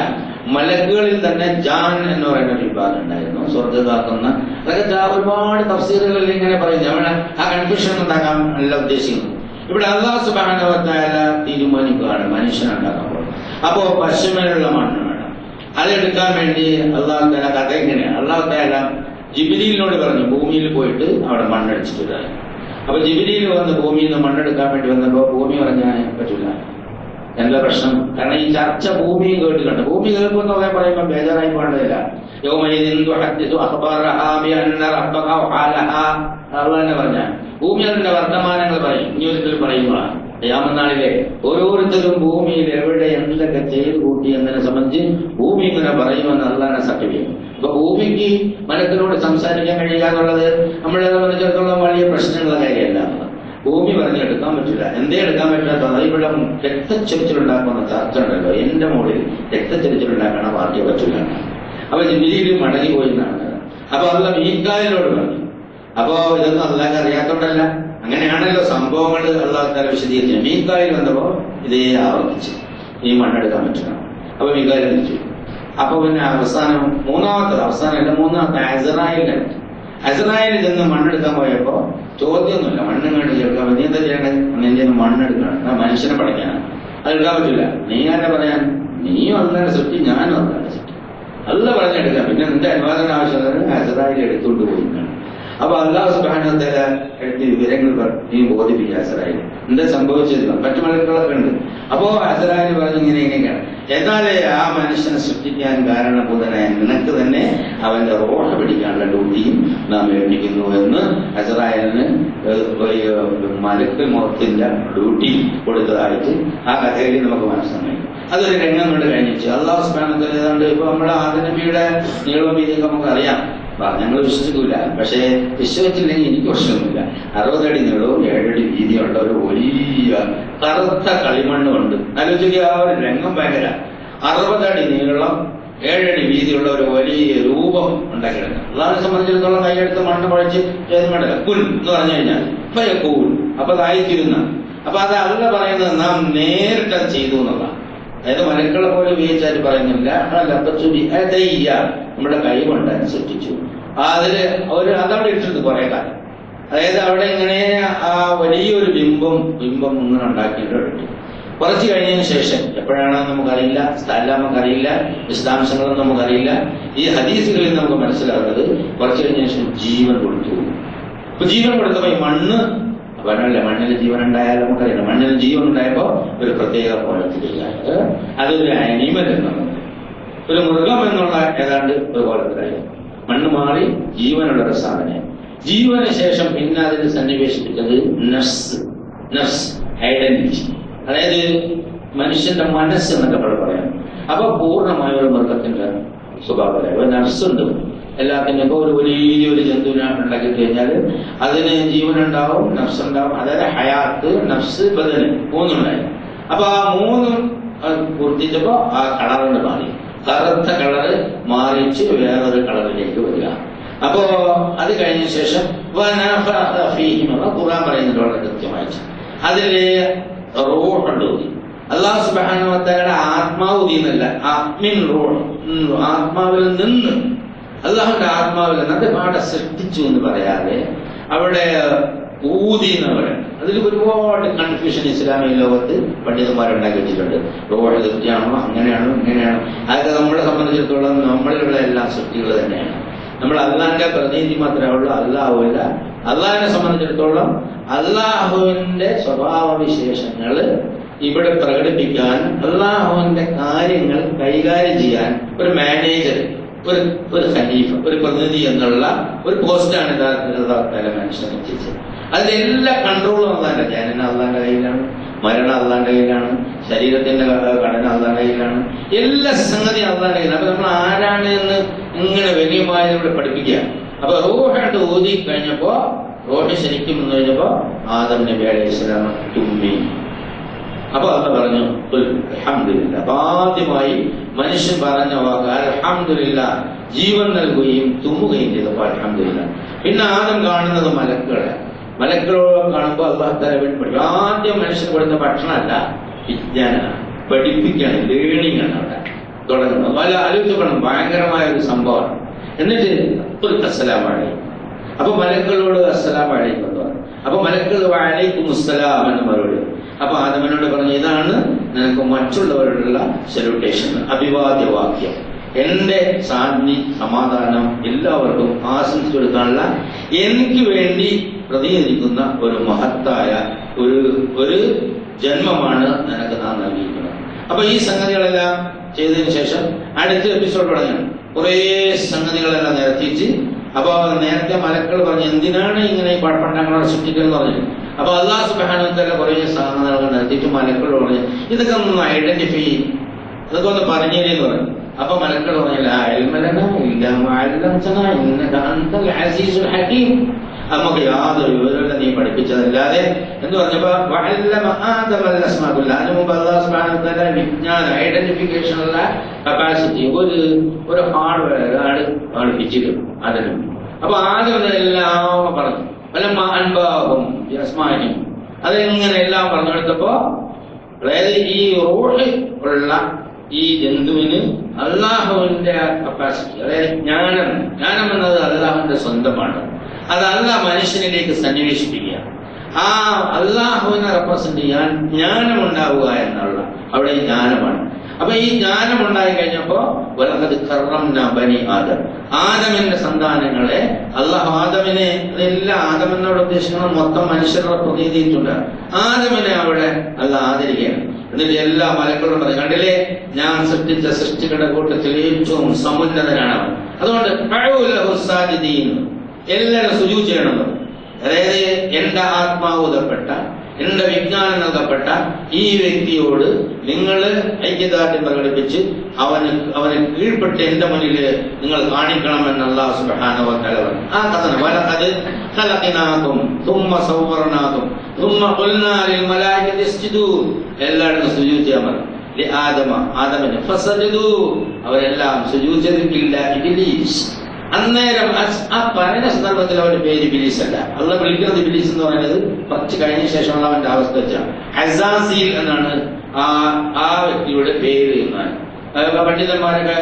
A: മലക്കുകളിൽ തന്നെ ജാൻ എന്ന് പറയുന്ന ഒരു വിഭാഗം ഉണ്ടായിരുന്നു, സ്വർഗ്ഗം കാക്കുന്ന. അതൊക്കെ ഒരുപാട് തഫ്സീറുകളിൽ ഇങ്ങനെ പറയും. നമ്മൾ ആ കൺഫ്യൂഷൻ ഉണ്ടാക്കാൻ അല്ല ഉദ്ദേശിക്കുന്നു. ഇവിടെ അല്ലാഹു സുബ്ഹാനഹു വ തആല തീരുമാനിക്കുകയാണ് മനുഷ്യനുണ്ടാക്കാൻ പോകുന്നത്. അപ്പോ പശ്ചിമയിലുള്ള മണ്ണ് വേണം. അതെടുക്കാൻ വേണ്ടി അല്ലാഹു തആല കഥ എങ്ങനെയാണ്, അല്ലാഹു തആല ജിബ്രീലിനോട് പറഞ്ഞു ഭൂമിയിൽ പോയിട്ട് അവിടെ മണ്ണടിച്ചിട്ട് വരാൻ. അപ്പൊ ജിബ്രീൽ വന്ന് ഭൂമിയിൽ നിന്ന് മണ്ണെടുക്കാൻ വേണ്ടി വന്നപ്പോ ഭൂമി പറഞ്ഞാൽ പറ്റില്ല. എന്താ പ്രശ്നം? കാരണം ഈ ചർച്ച ഭൂമിയും കേട്ടിട്ടുണ്ട്. ഭൂമി കേൾക്കുമെന്ന് പറയുമ്പോൾ ബേജാറായി പോകേണ്ടതില്ല. തന്നെ പറഞ്ഞ ഭൂമി അതിന്റെ വർത്തമാനങ്ങൾ പറയും. ഇനി ഒരിക്കലും പറയുമ്പോഴാണ് ഖിയാമത്ത് ഓരോരുത്തരും ഭൂമിയിൽ എവിടെ എന്തൊക്കെ ചെയ്തു കൂട്ടി എന്നതിനെ സംബന്ധിച്ച് ഭൂമി ഇങ്ങനെ പറയുമെന്ന് അള്ളാഹനെ സർട്ടിഫിക്കറ്റ്. അപ്പൊ ഭൂമിക്ക് മലത്തിനോട് സംസാരിക്കാൻ കഴിയുക എന്നുള്ളത് നമ്മളെ സംബന്ധിച്ചിടത്തോളം വലിയ പ്രശ്നമുള്ള കാര്യമല്ല. ഭൂമി പറഞ്ഞെടുക്കാൻ പറ്റില്ല. എന്തേ എടുക്കാൻ പറ്റാത്തത്? ഇവിടെ രക്തച്ചൊരിച്ചിലുണ്ടാക്കുന്ന ചർച്ച ഉണ്ടല്ലോ, എന്റെ മുകളിൽ രക്തച്ചൊരിച്ചിലുണ്ടാക്കണ പാർട്ടിയെ പറ്റില്ല. അപ്പൊ ജിബിലിയിൽ മടങ്ങി പോയി എന്നാണ്. അപ്പൊ അല്ല മീക്കായിലോട് പറഞ്ഞു. അപ്പോ ഇതൊന്നും അല്ലാതെ അറിയാത്തോണ്ടല്ല, അങ്ങനെയാണല്ലോ സംഭവങ്ങൾ അല്ലാഹു തആല വിശദീകരിച്ചു. മീക്കായിൽ വന്നപ്പോ ഇതേ ആവർത്തിച്ച് ഈ മണ്ണെടുക്കാൻ പറ്റണം. അപ്പൊ മീക്കായിൽ തിരിച്ചു. അപ്പൊ പിന്നെ മൂന്നാമത്തെ അസ്രായേൽ ചെന്ന് മണ്ണെടുക്കാൻ പോയപ്പോ ചോദ്യമൊന്നുമില്ല, മണ്ണ് കണ്ട് ചേർക്കാൻ. നീ എന്താ ചെയ്യേണ്ടത്? നിന്റെ മണ്ണെടുക്കണം, മനുഷ്യനെ പഠിക്കാനാണ്. അത് എടുക്കാൻ പറ്റില്ല. നീ ആരെ പറയാൻ? നീയും അല്ലാതെ സൃഷ്ടി, ഞാനും അല്ലാതെ സൃഷ്ടി. അല്ല പറഞ്ഞെടുക്കാം. പിന്നെ നിന്റെ അനുവാദന ആവശ്യമുള്ളത് അസ്രായേൽ എടുത്തുകൊണ്ട് പോയിട്ടാണ്. അപ്പൊ അല്ലാഹു സുബ്ഹാനഹു വ തആല എടുത്ത് വിവരങ്ങൾ നീ ബോധിപ്പിക്കുക. അസ്രായേൽ എന്താ സംഭവിച്ചത്? മറ്റു മലക്കുകളൊക്കെ ഉണ്ട്. അപ്പോ അസ്രായേൽ പറഞ്ഞു ഇങ്ങനെയൊക്കെയാണ്. എന്നാലേ ആ മനുഷ്യനെ സൃഷ്ടിക്കാൻ കാരണഭൂതനായ നിനക്ക് തന്നെ അവന്റെ റോഹ പിടിക്കാനുള്ള ഡ്യൂട്ടിയും നാം ഏൽപ്പിക്കുന്നു എന്ന് അസ്രായേലിന് മലക്ക് മൗത്തിന്റെ ഡ്യൂട്ടി കൊടുത്തതായിട്ട് ആ കഥയിൽ നമുക്ക് മനസ്സിലായി. അതൊരു രംഗം കൊണ്ട് കഴിഞ്ഞിട്ട് അള്ളാഹു സുബ്ഹാനഹു വ തആല ഏതാണ്ട് ഇപ്പൊ നമ്മുടെ ആദം നബിയുടെ നീളവും വീതിയൊക്കെ നമുക്കറിയാം. ഞങ്ങൾ വിശ്വസിക്കൂല, പക്ഷേ വിശ്വസിച്ചില്ലെങ്കിൽ എനിക്ക് പ്രശ്നമൊന്നുമില്ല. 60 അടി നീളവും 7 അടി വീതിയുള്ള ഒരു വലിയ കറുത്ത കളിമണ്ണുണ്ട്. ആലോചിക്കുക, ആ ഒരു രംഗം ഭയങ്കര. 60 അടി നീളം 7 അടി വീതിയുള്ള ഒരു വലിയ രൂപം ഉണ്ടാക്കിയിട്ടുണ്ട്. അള്ളാഹിനെ സംബന്ധിച്ചിടത്തോളം കൈയെടുത്ത് മണ്ണ് കുഴച്ച് ചെയ്തുകൊണ്ടല്ല കുൽ എന്ന് പറഞ്ഞു കഴിഞ്ഞാൽ കൂൽ, അപ്പൊ അതായിത്തീരുന്ന. അപ്പൊ അത് അല്ല പറയുന്നത് നാം നേരിട്ട് ചെയ്തു എന്നുള്ളതാണ്. അതായത് മലക്കളെ പോലെ ഉപയോഗിച്ചാൽ പറയുന്നില്ല, നമ്മുടെ കൈ കൊണ്ട് സൃഷ്ടിച്ചു. അതില് അതവിടെ ഇട്ടിരുന്നു കുറെ കാലം. അതായത് അവിടെ ഇങ്ങനെ ആ വലിയൊരു ബിംബം ഇങ്ങനെ ഉണ്ടാക്കിയിട്ടുണ്ട്. കുറച്ച് കഴിഞ്ഞതിന് ശേഷം എപ്പോഴാണെന്ന് നമുക്കറിയില്ല, സ്ഥലം നമുക്കറിയില്ല, വിശദാംശങ്ങളൊന്നും നമുക്കറിയില്ല. ഈ ഹദീസുകളിൽ നമുക്ക് മനസ്സിലാകുന്നത് കുറച്ച് കഴിഞ്ഞതിന് ശേഷം ജീവൻ കൊടുത്തു. ഇപ്പൊ ജീവൻ കൊടുത്തപ്പോ ഈ മണ്ണ് പറഞ്ഞല്ലേ, മണ്ണിൽ ജീവൻ ഉണ്ടായാലും നമുക്കറിയില്ല. മണ്ണിൽ ജീവൻ ഉണ്ടായപ്പോ ഒരു പ്രത്യേക കോലത്തിലായത്. അതൊരു അനിമൽ എന്നുള്ളത്, ഒരു മൃഗം എന്നുള്ള ഏതാണ്ട് ഒരു കോലത്തിലായി. മണ്ണ് മാറി ജീവനുള്ളൊരു സാധനം. ജീവന് ശേഷം പിന്നെ അതിന് സന്നിവേശിപ്പിച്ചത് നഫ്സ് ഐഡന്റിറ്റി, അതായത് മനുഷ്യന്റെ മനസ്സ് എന്നൊക്കെ പറയാം. അപ്പൊ പൂർണ്ണമായ ഒരു മൃഗത്തിന്റെ സ്വഭാവം നഫ്സുണ്ട് എല്ലാത്തിനും. ഇപ്പൊ ഒരു വലിയൊരു ജന്തുവിനെ ഉണ്ടാക്കി കഴിഞ്ഞാൽ അതിന് ജീവനുണ്ടാവും, നഫ്സ് ഉണ്ടാവും. അതായത് ഹയാത്ത്, നഫ്സ്, ബദന് മൂന്നുണ്ടായി. അപ്പൊ ആ മൂന്നും പൂർത്തിച്ചപ്പോ ആ കളറിന് മാറി. കറുത്ത കളറ് മാറിച്ച് വേറൊരു കളറിലേക്ക് വരിക. അപ്പോ അത് കഴിഞ്ഞ ശേഷം ഖുർആൻ പറയുന്നുണ്ട് വളരെ കൃത്യമായി. അതില് റൂഹുണ്ട്. അല്ലാഹു സുബ്ഹാനഹു വ തആല ആത്മാവ് ഊതിയെന്നല്ല, ആത്മാവിൽ നിന്ന്, അള്ളാഹുന്റെ ആത്മാവിൽ നിന്ന് പാടെ സൃഷ്ടിച്ചു എന്ന് പറയാതെ അവിടെ ഊതി എന്ന് പറയാം. അതിൽ ഒരുപാട് കൺഫ്യൂഷൻ ഇസ്ലാമിക ലോകത്ത് പണ്ഡിതന്മാരുണ്ടാക്കി വെച്ചിട്ടുണ്ട്. റൂഹ് സൃഷ്ടിയാണോ, അങ്ങനെയാണോ, ഇങ്ങനെയാണോ? അതൊക്കെ നമ്മളെ സംബന്ധിച്ചിടത്തോളം നമ്മളിലുള്ള എല്ലാ സൃഷ്ടികൾ തന്നെയാണ്. നമ്മൾ അള്ളാഹിന്റെ പ്രതിനിധി മാത്രമേ ഉള്ളൂ, അള്ളാഹുവില്ല. അള്ളാഹിനെ സംബന്ധിച്ചിടത്തോളം അള്ളാഹുവിന്റെ സ്വഭാവവിശേഷങ്ങൾ ഇവിടെ പ്രകടിപ്പിക്കാൻ, അള്ളാഹുവിന്റെ കാര്യങ്ങൾ കൈകാര്യം ചെയ്യാൻ ഒരു മാനേജർ, ഒരു ഖലീഫ, ഒരു പ്രതിനിധി എന്നുള്ള ഒരു പോസ്റ്റാണ് യഥാർത്ഥ മനുഷ്യനെ എത്തിച്ചത്. അതിലെല്ലാ കൺട്രോളും അള്ളാന്റെ. ജനന അള്ളാന്റെ കയ്യിലാണ്, മരണം അള്ളാന്റെ കയ്യിലാണ്, ശരീരത്തിന്റെ ഘടന അള്ളാന്റെ കയ്യിലാണ്, എല്ലാ സംഗതിയും അള്ളാന്റെ കയ്യിലാണ്. അപ്പൊ നമ്മൾ ആരാണ് എന്ന് ഇങ്ങനെ വലിയമായി ഇവിടെ പഠിപ്പിക്കുക. അപ്പൊ റൂഹായിട്ട് ഊതി കഴിഞ്ഞപ്പോ, റൂഹ് ശരിക്കും എന്ന് കഴിഞ്ഞപ്പോ ആദം നബി അലൈഹിസ്സലാം തുമ്മി. അപ്പൊ അള്ള പറഞ്ഞു അൽഹംദുലില്ലാ. അപ്പൊ ആദ്യമായി മനുഷ്യൻ പറഞ്ഞ വാക്ക് അൽഹംദുലില്ലാ, ജീവൻ നൽകുകയും തുമ്മുകയും ചെയ്തപ്പോ അൽഹംദുലില്ലാ. പിന്നെ ആദ്യം കാണുന്നത് മലക്കുകളെ കാണുമ്പോൾ അള്ളാഹു തആല പഠിക്കും. ആദ്യം മനുഷ്യൻ കൊടുത്ത ഭക്ഷണമല്ല, വിജ്ഞാനമാണ്, പഠിപ്പിക്കാണ്, ലേണിംഗ് ആണ് അവിടെ തുടങ്ങുന്നത്. പല ആലോചിക്കണം, ഭയങ്കരമായ ഒരു സംഭവമാണ്. എന്നിട്ട് അസ്സലാമു അലൈക്കും. അപ്പൊ മലക്കുകളോട് അസ്സലാമു അലൈക്കും എന്ന് പറഞ്ഞു. അപ്പൊ മലക്കുകൾ വഅലൈക്കും അസ്സലാം എന്ന് മറുപടി. അപ്പൊ ആദമിനോട് പറഞ്ഞു, ഇതാണ് നിനക്ക് മറ്റുള്ളവരോടുള്ള സല്യൂട്ടേഷൻ, അഭിവാദ്യവാക്യം. എന്റെ ശാന്തി, സമാധാനം എല്ലാവർക്കും ആശംസിച്ചു കൊടുക്കാനുള്ള എനിക്ക് വേണ്ടി പ്രതിനിധിക്കുന്ന ഒരു മഹത്തായ ഒരു ജന്മമാണ് നിനക്ക് നാം നൽകിയിരിക്കുന്നത്. അപ്പൊ ഈ സംഗതികളെല്ലാം ചെയ്തതിനു ശേഷം അടുത്ത എപ്പിസോഡ് പറഞ്ഞു കുറേ സംഗതികളെല്ലാം നിരത്തിച്ച്. അപ്പൊ നേരത്തെ മലക്കൾ പറഞ്ഞു എന്തിനാണ് ഇങ്ങനെ ഈ പണ്ടങ്ങളോട് സൃഷ്ടിക്കുന്നത് പറഞ്ഞു. അപ്പൊ അല്ലാഹു സുബ്ഹാനഹു വ തആല കുറേ സാധനങ്ങൾ നിർത്തിയിട്ട് മലക്കളോട് പറഞ്ഞു ഇതൊക്കെ ഒന്ന് ഐഡന്റിഫൈ ചെയ്യും, അതൊക്കെ ഒന്ന് പറഞ്ഞേരെന്ന് പറഞ്ഞു. അപ്പൊ മലക്കൾ പറഞ്ഞില്ല, നമുക്ക് യാതൊരു വിവരമില്ല നീ പഠിപ്പിച്ചതല്ലാതെ എന്ന് പറഞ്ഞപ്പോ അതിനു മുമ്പ് അല്ലാഹു സുബ്ഹാനഹു വ തആല വിജ്ഞാന ഐഡന്റിഫിക്കേഷനുള്ള കപ്പാസിറ്റി ഒരു ഹാർഡ്വെയർ പഠിപ്പിച്ചിരുന്നു അതിന്. അപ്പൊ ആദ്യം എല്ലാം പറഞ്ഞു, അതെങ്ങനെ എല്ലാം പറഞ്ഞെടുത്തപ്പോ, അതായത് ഈ റൂഹ് ഉള്ള ഈ ജന്തുവിന് അള്ളാഹുവിന്റെ കപ്പാസിറ്റി, അതായത് ജ്ഞാനം എന്നത് അള്ളാഹുവിന്റെ സ്വന്തമാണ്. അത് അള്ളാഹ് മനുഷ്യനിലേക്ക് സന്നിവേശിപ്പിക്കുക. ആ അള്ളാഹുവിനെ റെപ്രസെന്റ് ചെയ്യാൻ ജ്ഞാനം ഉണ്ടാവുക എന്നുള്ള അവിടെ ജ്ഞാനമാണ്. അപ്പൊ ഈ ജ്ഞാനം ഉണ്ടായി കഴിഞ്ഞപ്പോ ബനി ആദം, ആദമിന്റെ സന്താനങ്ങളെ അള്ളാഹു ആദമിനെ, അതെല്ലാം ആദം എന്നോട് ഉദ്ദേശിക്കുന്നത് മൊത്തം മനുഷ്യരുടെ പ്രതിനിധിയിട്ടുണ്ട്. ആദമിനെ അവിടെ അള്ളാഹ് ആദരിക്കുകയാണ്. എന്നിട്ട് എല്ലാ മലക്കളോടും പറഞ്ഞു, കണ്ടില്ലേ, ഞാൻ സൃഷ്ടിച്ച സൃഷ്ടികളുടെ കൂട്ടത്തിൽ ഏറ്റവും സമുന്നതനാണ് അവൻ, അതുകൊണ്ട് എല്ലാവരും സുജൂദ് ചെയ്യണമെന്ന്. അതായത് എന്റെ ആത്മാവുതപ്പെട്ട, എന്റെ വിജ്ഞാനം നൽകപ്പെട്ട ഈ വ്യക്തിയോട് നിങ്ങൾ ഐക്യദാർഢ്യം പ്രകടിപ്പിച്ച് അവന് കീഴ്പ്പെട്ട് എന്റെ മുന്നിൽ നിങ്ങൾ കാണിക്കണമെന്ന് അല്ലാഹു സുബ്ഹാനഹു വ തആല പറഞ്ഞു. ആ കഥ വലഖദ് ഖലഖനാകും തുമ്മ സവ്വറനാകും തുമ്മ ഖുൽനാ ലിൽ മലായികതി ഇസ്ജുദൂ, എല്ലാവരും സുജൂദ് ചെയ്യാൻ പറഞ്ഞു. ആദമിന് ഫസജദൂ, അവരെല്ലാം സുജൂദ് ചെയ്തിട്ടില്ല. ഇബ്ലീസ് അന്നേരം ആ പറയുന്ന സന്ദർഭത്തിൽ അവന്റെ പേര് ഇബ്ലീസ് അല്ല, അള്ളാഹ് വിളിക്കുന്നത് ഇബ്ലീസ് എന്ന് പറയുന്നത് കുറച്ച് കഴിഞ്ഞ ശേഷമുള്ള അവന്റെ അവസ്ഥ വെച്ചാണ്. അസാസീൽ എന്നാണ് ആ വ്യക്തിയുടെ പേര് എന്നാണ് പണ്ഡിതന്മാരൊക്കെ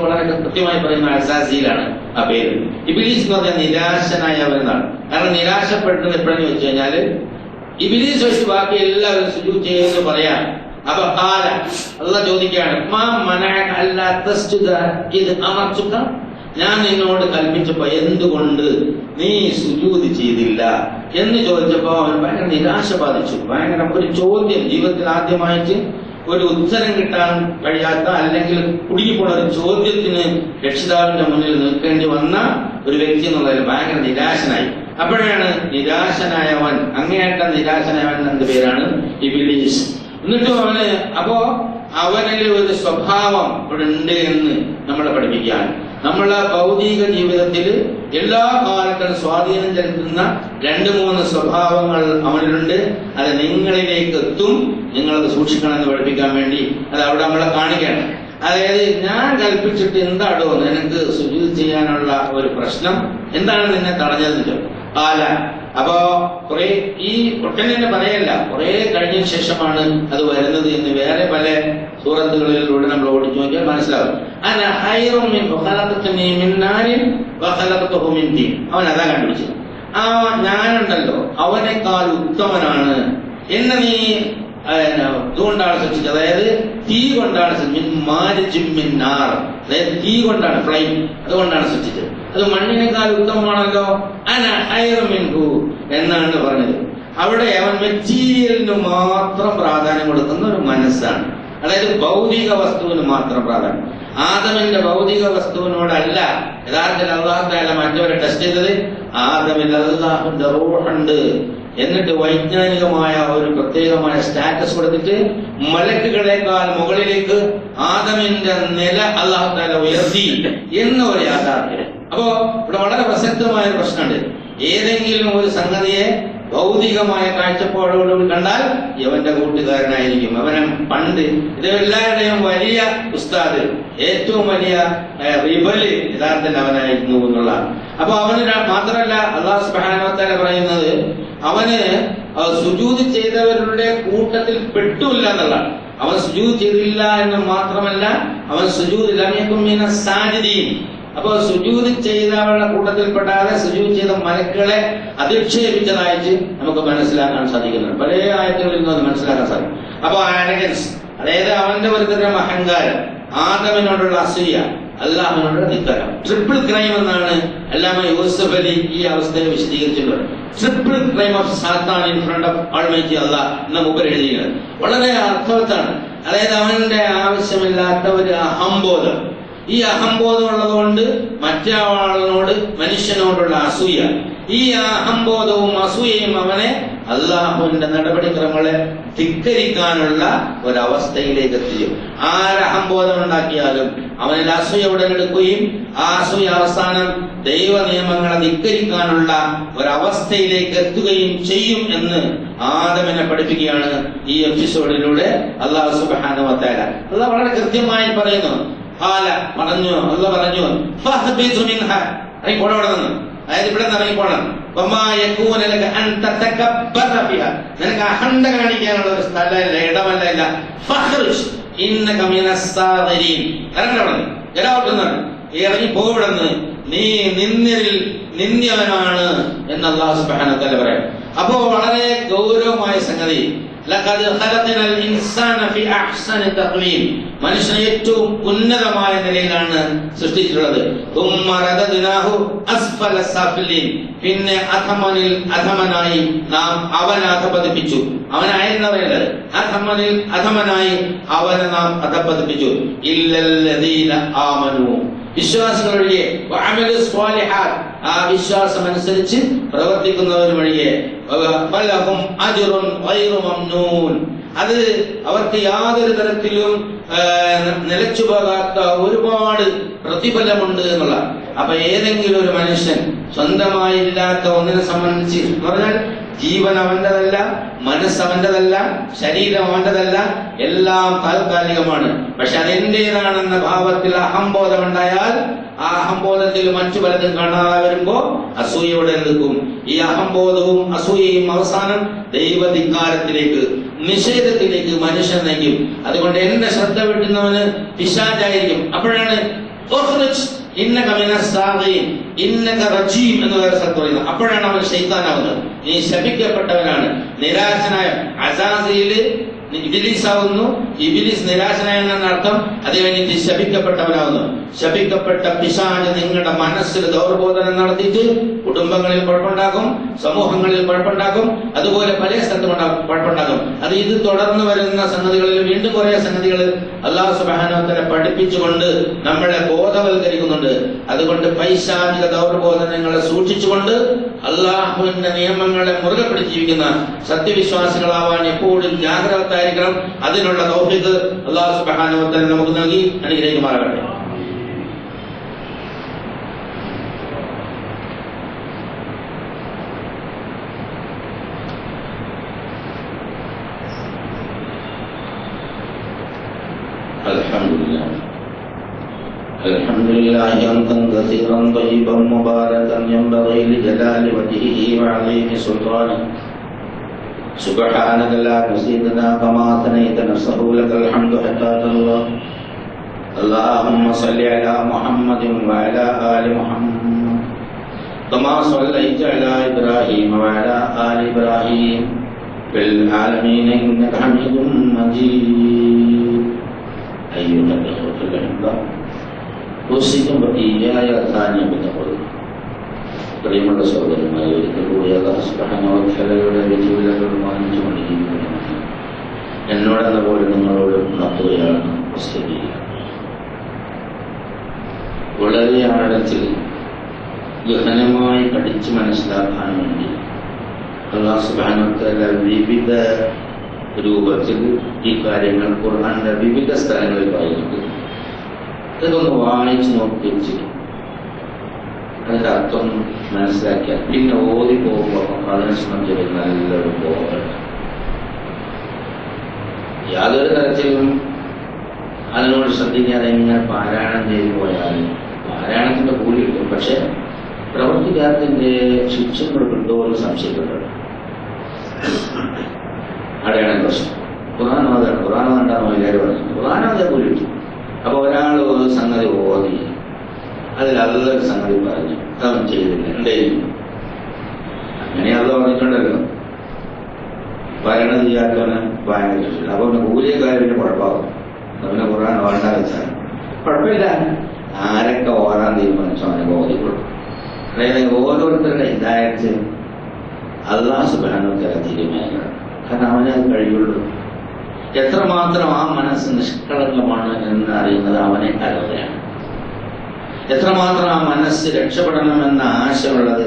A: വളരെ കൃത്യമായി പറയുന്ന അസാസീലാണ് ആ പേര്. ഇബ്ലീസ് എന്ന് പറഞ്ഞാൽ നിരാശനായവനാണ്. കാരണം നിരാശപ്പെട്ടത് എപ്പോഴെന്ന് വെച്ച് കഴിഞ്ഞാല് ഇബ്ലീസ് വെച്ച് ബാക്കി എല്ലാവരും സുജൂദ് ചെയ്യുമെന്ന് പറയാം. അപ്പൊ അള്ളാഹ് ചോദിക്കുകയാണ്, ഞാൻ നിന്നോട് കൽപ്പിച്ചപ്പോ എന്തുകൊണ്ട് നീ സുജൂദ് ചെയ്തില്ല എന്ന് ചോദിച്ചപ്പോ അവൻ ഭയങ്കര നിരാശ ബാധിച്ചു. ഭയങ്കര ഒരു ചോദ്യം, ജീവിതത്തിൽ ആദ്യമായിട്ട് ഒരു ഉത്തരം കിട്ടാൻ കഴിയാത്ത അല്ലെങ്കിൽ കുടുങ്ങിപ്പോണ ഒരു ചോദ്യത്തിന് രക്ഷിതാവിന്റെ മുന്നിൽ നിൽക്കേണ്ടി വന്ന ഒരു വ്യക്തി എന്നുള്ളതിൽ ഭയങ്കര നിരാശനായി. അപ്പോഴാണ് നിരാശനായവൻ, അങ്ങേയറ്റം നിരാശനായവൻ എന്ന പേരാണ് ഇബ്ലീസ്. എന്നിട്ടും അവനിൽ ഒരു സ്വഭാവം ഇവിടെ ഉണ്ട് എന്ന് നമ്മളെ പഠിപ്പിക്കാൻ, നമ്മളെ ഭൗതിക ജീവിതത്തിൽ എല്ലാ കാലത്തും സ്വാധീനം ചെലുത്തുന്ന 2-3 സ്വഭാവങ്ങൾ അവനിലുണ്ട്. അത് നിങ്ങളിലേക്ക് എത്തും, നിങ്ങളത് സൂക്ഷിക്കണമെന്ന് പഠിപ്പിക്കാൻ വേണ്ടി അത് അവിടെ നമ്മളെ കാണിക്കണം. അതായത് ഞാൻ കൽപ്പിച്ചിട്ട് എന്താടോ നിനക്ക് സുജൂദ് ചെയ്യാനുള്ള ഒരു പ്രശ്നം, എന്താണ് നിന്നെ തടഞ്ഞതെന്ന് ആല. അപ്പോ കുറെ ഈ ഒട്ടനെ പറയല്ല, കുറെ കഴിഞ്ഞ ശേഷമാണ് അത് വരുന്നത് എന്ന് വേറെ പല സൂറത്തുകളിലൂടെ നമ്മൾ ഓടിച്ചു നോക്കിയാൽ മനസ്സിലാവും. അവൻ അതാ കണ്ടുപിടിച്ചത്. ആ ഞാനുണ്ടല്ലോ അവനേക്കാൾ ഉത്തമനാണ്, എന്നെ നീ ഇതുകൊണ്ടാണ് സൃഷ്ടിച്ചത്, അതായത് തീ കൊണ്ടാണ്, അതായത് തീ കൊണ്ടാണ്, ഫ്ലൈം, അതുകൊണ്ടാണ് സൃഷ്ടിച്ചത്. അത് മണ്ണിനേക്കാൾ ഉത്തമമാണല്ലോ, എന്നാണ് പറഞ്ഞത്. അവിടെ അവൻ മെറ്റീരിയലിന് മാത്രം പ്രാധാന്യം കൊടുക്കുന്ന ഒരു മനസ്സാണ്, അതായത് ഭൗതിക വസ്തുവിന് മാത്രം പ്രാധാന്യം. ആദമിന്റെ ഭൗതിക വസ്തുവിനോടല്ല യഥാർത്ഥത്തിൽ അല്ലാഹു തആല മറ്റവരെ ടെസ്റ്റ് ചെയ്തത്. ആദമിൽ അല്ലാഹുവിന്റെ റൂഹുണ്ട്, എന്നിട്ട് വൈജ്ഞാനികമായ ഒരു പ്രത്യേകമായ സ്റ്റാറ്റസ് കൊടുത്തിട്ട് മലക്കുകളെക്കാൾ മുകളിലേക്ക് ആദമിന്റെ നില അല്ലാഹു തആല ഉയർത്തി എന്ന ഒരു യാഥാർത്ഥ്യം. അപ്പോ ഇവിടെ വളരെ പ്രസക്തമായ ഒരു പ്രശ്നമുണ്ട്. ഏതെങ്കിലും ഒരു സംഗതിയെ ഭൗതികമായ കാഴ്ചപ്പാടോടുകൂടി കണ്ടാൽ ഇവന്റെ കൂട്ടുകാരനായിരിക്കും. അവനെ പണ്ട് ഇതെല്ലാവരുടെയും വലിയ ഉസ്താദ്, ഏറ്റവും വലിയ റിബല് യഥാർത്ഥത്തിൽ അവനായിരുന്നു എന്നുള്ള. അപ്പൊ അവന് മാത്രമല്ല അല്ലാഹു സുബ്ഹാനഹു വ തആല പറയുന്നത് അവന് സുജൂദ് ചെയ്തവരുടെ കൂട്ടത്തിൽ പെട്ടില്ല എന്നുള്ളതാണ്. അവൻ സുജൂദ് ചെയ്തില്ല എന്ന് മാത്രമല്ല, അവൻ സുജൂദ് ലം യകുൻ മിനസ് സാജിദീൻ. അപ്പൊ സുജൂദ് ചെയ്തവരുടെ കൂട്ടത്തിൽപ്പെടാതെ സുജൂദ് ചെയ്ത മലക്കുകളെ അധിക്ഷേപിച്ചതായിട്ട് നമുക്ക് മനസ്സിലാക്കാൻ സാധിക്കുന്നുണ്ട്. പല ആയത്തുകളിൽ നിന്ന് അത് മനസ്സിലാക്കാൻ സാധിക്കും. അപ്പൊ ആരഗൻസ്, അതായത് അവന്റെ ഒരു തരം അഹങ്കാരം, ആദമിനോടുള്ള അസൂയ, അല്ലാഹുവിനോടുള്ള ധിക്കാരം, ട്രിപ്പിൾ ക്രൈം എന്നാണ് അല്ലാമ യൂസുഫ് അലി ഈ അവസ്ഥയെ വിശദീകരിച്ചിട്ടുള്ളത്. ട്രിപ്പിൾ ക്രൈം ഓഫ് സാത്താൻ ഇൻ ഫ്രണ്ട് ഓഫ് ഓൾമൈറ്റി അല്ലാഹ് എന്ന മുമ്പ് എഴുതിയത് വളരെ അർത്ഥവത്താണ്. അതായത് അവന്റെ ആവശ്യമില്ലാത്ത ഒരു അഹംബോധം, ഈ അഹംബോധം ഉള്ളതുകൊണ്ട് മറ്റൊരാളിനോട്, മനുഷ്യനോടുള്ള അസൂയ, ഈ അഹംബോധവും അസൂയയും അവനെ അല്ലാഹുവിന്റെ നടപടിക്രമങ്ങളെ ധിക്കരിക്കാനുള്ള ഒരവസ്ഥയിലേക്ക് എത്തിക്കും. ആരഹംബോധം ഉണ്ടാക്കിയാലും അവനിൽ അസൂയ ഉടലെടുക്കുകയും ആ അസൂയ അവസാനം ദൈവ നിയമങ്ങളെ ധിക്കരിക്കാനുള്ള ഒരവസ്ഥയിലേക്ക് എത്തുകയും ചെയ്യും എന്ന് ആദമിനെ പഠിപ്പിക്കുകയാണ് ഈ എപ്പിസോഡിലൂടെ അല്ലാഹു സുബ്ഹാനഹു വ തആല. അല്ലാഹ് വളരെ കൃത്യമായി പറയുന്നു. പറഞ്ഞു അല്ലാഹ് പറഞ്ഞു ഫഹ്ബിതു മിൻഹ, അതായത് ഇവിടെ ഇറങ്ങിപ്പോണം. നിനക്ക് അഹന്ത കാണിക്കാനുള്ള ഒരു സ്ഥലമല്ല, ഇടമല്ല, ഇല്ല. ഇറങ്ങി പോവിടുന്ന്, നീ നിന്നിൽ നിന്ദ്യവനാണ് എന്ന് അല്ലാഹു സുബ്ഹാനഹു വ തആല പറയാം. അപ്പോ വളരെ ഗൗരവമായ സംഗതി. ലഖദ് ഖലഖനൽ ഇൻസാന ഫി അഹ്സനി തഖ്വീം, മനുഷ്യനെ ഏറ്റവും ഉന്നതമായ നിലയിലാണ് സൃഷ്ടിച്ചിട്ടുള്ളത്. തുമ്മ റദദ്നാഹു അസ്ഫല സാഫിലീൻ, പിന്നെ അധമനായി നാം അവനെ അധപതിപ്പിച്ചു. അവനായിരുന്നു പറയുന്നത്, അധമനായി അവനെ നാം അധപതിപ്പിച്ചു. ഇല്ലല്ലദീന ആമനു, വിശ്വാസികളൊഴികെ, വഅമലു സ്വാലിഹാത്ത്, ആ വിശ്വാസം അനുസരിച്ച് പ്രവർത്തിക്കുന്നവർ വഴിയെ, ഫലഹും അജ്റുൻ ഗൈറു മംനൂൻ, അത് അവർക്ക് യാതൊരു തരത്തിലും നിലച്ചു പോകാത്ത ഒരുപാട് പ്രതിഫലമുണ്ട് എന്നുള്ള. അപ്പൊ ഏതെങ്കിലും ഒരു മനുഷ്യൻ സ്വന്തമായില്ലാത്ത ഒന്നിനെ സംബന്ധിച്ച് പറഞ്ഞാൽ ജീവൻ അവന്റേതല്ല, മനസ്സ് അവന്റേതല്ല, ശരീരം അവന്റേതല്ല, എല്ലാം താൽക്കാലികമാണ്. പക്ഷെ അതെന്റേതാണെന്ന ഭാവത്തിൽ അഹംബോധം ഉണ്ടായാൽ ആ അഹംബോധത്തിൽ മറ്റു പലതും കാണാതെ വരുമ്പോ അസൂയയോടെ നിൽക്കും. ഈ അഹംബോധവും അസൂയയും അവസാനം ദൈവധികാരത്തിലേക്ക്, നിഷേധത്തിലേക്ക് മനുഷ്യൻ നയിക്കും. അതുകൊണ്ട് എന്റെ ശ്രദ്ധ വിട്ടുന്നവന് പിശാചായിരിക്കും. അപ്പോഴാണ് അപ്പോഴാണ് അവൻ ശൈത്താനാവുന്നത്. നീ ശപിക്കപ്പെട്ടവനാണ്, നിരാശനായ. അസാസിയില് ഇബിലിസാവുന്നു, ഇബിലിസ് നിരാശനായെന്ന അർത്ഥം. അത് കഴിഞ്ഞിട്ട് ശപിക്കപ്പെട്ടവനാവുന്നു. ശപിക്കപ്പെട്ട പിശാച് നിങ്ങളുടെ മനസ്സിൽ ദൗർബോധനം നടത്തിയിട്ട് കുടുംബങ്ങളിൽ കുഴപ്പമുണ്ടാക്കും, സമൂഹങ്ങളിൽ കുഴപ്പമുണ്ടാക്കും, അതുപോലെ പല സ്ഥലത്തും കുഴപ്പമുണ്ടാക്കും. അത് ഇത് തുടർന്ന് വരുന്ന സംഗതികളിൽ വീണ്ടും കുറെ സംഗതികൾ അല്ലാഹു സുബ്ഹാനഹു വ തആല പഠിപ്പിച്ചുകൊണ്ട് നമ്മളെ ബോധവൽക്കരിക്കുന്നുണ്ട്. അതുകൊണ്ട് പൈശാചിക ദൗർബോധനങ്ങളെ സൂക്ഷിച്ചുകൊണ്ട് അള്ളാഹുവിന്റെ നിയമങ്ങളെ മുറുകെ പിടിച്ച് ജീവിക്കുന്ന സത്യവിശ്വാസികളാവാൻ എപ്പോഴും ജാഗ്രതയായിരിക്കണം. അതിനുള്ള തൗഫീഖ് അല്ലാഹു സുബ്ഹാനഹു വ തആല നമുക്ക് നൽകി അനുഗ്രഹിക്കുമാറാകട്ടെ. الحمد لله حمدا كثيرا طيبا مباركا ينبغي لجلال وجهه وعظيم سلطانه. سبحانك لا نحصي ثناء كما أثنيت نفسه، لك الحمد حتى ترضى. اللهم صل على محمد وعلى آل محمد كما صليت على إبراهيم وعلى آل إبراهيم في العالمين إنك حميد مجيد. أيها الأخوة الأحبة، ഉസിക്കും ബഖിയായ ധാന്യം ബിത്തഖ്വ. പ്രിയമുള്ള സഹോദരന്മാരെ, ഒരിക്കൽ കൂടി അല്ലാഹു സുബ്ഹാനഹു വ തആലയുടെ വിധിവിലക്കുകൾ മാനിച്ചുകൊണ്ടിരിക്കുന്നു. എന്നോടെന്ന പോലെ നിങ്ങളോട് ഉണർത്തുകയാണ്. വളരെ ആഴത്തിൽ ഗഹനമായി പഠിച്ച് മനസ്സിലാക്കാൻ വേണ്ടി അല്ലാഹു സുബ്ഹാനഹു വ തആല വിവിധ രൂപത്തിൽ ഈ കാര്യങ്ങൾ ഖുർആനിലെ വിവിധ സ്ഥലങ്ങളിൽ പറയുന്നുണ്ട്. ഇതൊന്ന് വായിച്ച് നോക്കിച്ച് അതിൻ്റെ അർത്ഥം മനസ്സിലാക്കിയാൽ പിന്നെ ഓതി പോകുമ്പോൾ അതിനെ സംബന്ധിച്ച് നല്ലൊരു ബോധം. യാതൊരു തരത്തിലും അതിനോട് ശ്രദ്ധിക്കാതെ ഇങ്ങനെ പാരായണം ചെയ്തു പോയാൽ പാരായണത്തിൻ്റെ കൂലി കിട്ടും. പക്ഷെ പ്രവർത്തിക്കാത്തതിൻ്റെ ശിക്ഷകൾ കിട്ടുമോ എന്ന് സംശയപ്പെട്ടുണ്ട്. അവിടെയാണ് പ്രശ്നം. ഖുർആൻ കണ്ടാണോ എല്ലാവരും പറഞ്ഞു ഖുർആൻ കൂലി കിട്ടും. അപ്പൊ ഒരാൾ ഒരു സംഗതി ഓതി അതിൽ അതൊരു സംഗതി പറഞ്ഞു അവൻ ചെയ്തില്ല, എന്തായാലും അങ്ങനെ അത് പറഞ്ഞിട്ടുണ്ടല്ലോ. പറയണത് ചെയ്യാത്തവന് വായന കിട്ടില്ല. അപ്പൊ അവന് കൂലിയക്കാരന് കുഴപ്പമാകും. അവനെ ഖുർആൻ വേണ്ട വെച്ചാൽ കുഴപ്പമില്ല. ആരൊക്കെ ഓരാൻ തീരുമാനിച്ചോ അവനെ ഓതിക്കൊള്ളു. അതായത് ഓരോരുത്തരുടെ ഹിദായത്ത് അല്ലാഹു സുബ്ഹാനഹു വ തആല തീരുമാനിക്കണം. കാരണം അവനെ അത് കഴിയുള്ളൂ. എത്രമാത്രം ആ മനസ്സ് നിഷ്കളങ്കമാണ് എന്ന് അറിയുന്നത് അവനെ അറിവുകയാണ്. എത്രമാത്രം ആ മനസ്സ് രക്ഷപ്പെടണമെന്ന ആശയുള്ളത്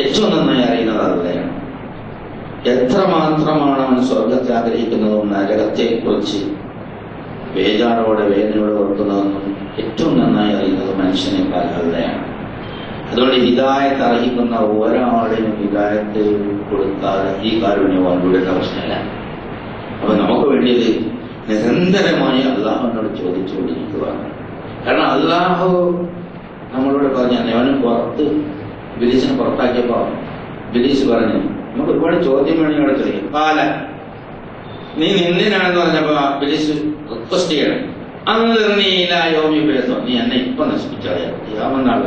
A: ഏറ്റവും നന്നായി അറിയുന്നത് അറിവുകയാണ്. എത്രമാത്രമാണ് അവൻ സ്വർഗത്തെ ആഗ്രഹിക്കുന്നതും നരകത്തെക്കുറിച്ച് വേദാറോടെ വേദനയോടെ ഓർക്കുന്നതെന്നും ഏറ്റവും നന്നായി അറിയുന്നത് മനുഷ്യനേക്കാൾ അറിവുകയാണ്. അതുകൊണ്ട് ഹിദായത്ത് അർഹിക്കുന്ന ഒരാളിനും ഹിദായത്ത് കൊടുക്കാതെ ഈ കാരുണ്യം അവരുടെ പ്രശ്നമല്ല. അപ്പൊ നമുക്ക് വേണ്ടിയത് നിരന്തരമായി അള്ളാഹുവിനോട് ചോദിച്ചുകൊണ്ടിരിക്കുക. കാരണം അള്ളാഹു നമ്മളോട് പറഞ്ഞ അവനും പുറത്ത് ബിലീസിനെ പുറത്താക്കിയപ്പോ ബിലീസ് പറഞ്ഞു നമുക്ക് ഒരുപാട് ചോദ്യം വേണമെങ്കിൽ അവിടെ ചോദിക്കും. പാല നീ നിന്ദിനാണെന്ന് പറഞ്ഞപ്പോ ബിലീസ് റിക്വസ്റ്റ് ചെയ്യണം. അന്നിർണീലായോമി പേസോ, നീ എന്നെ ഇപ്പൊ നശിപ്പിച്ചാൽ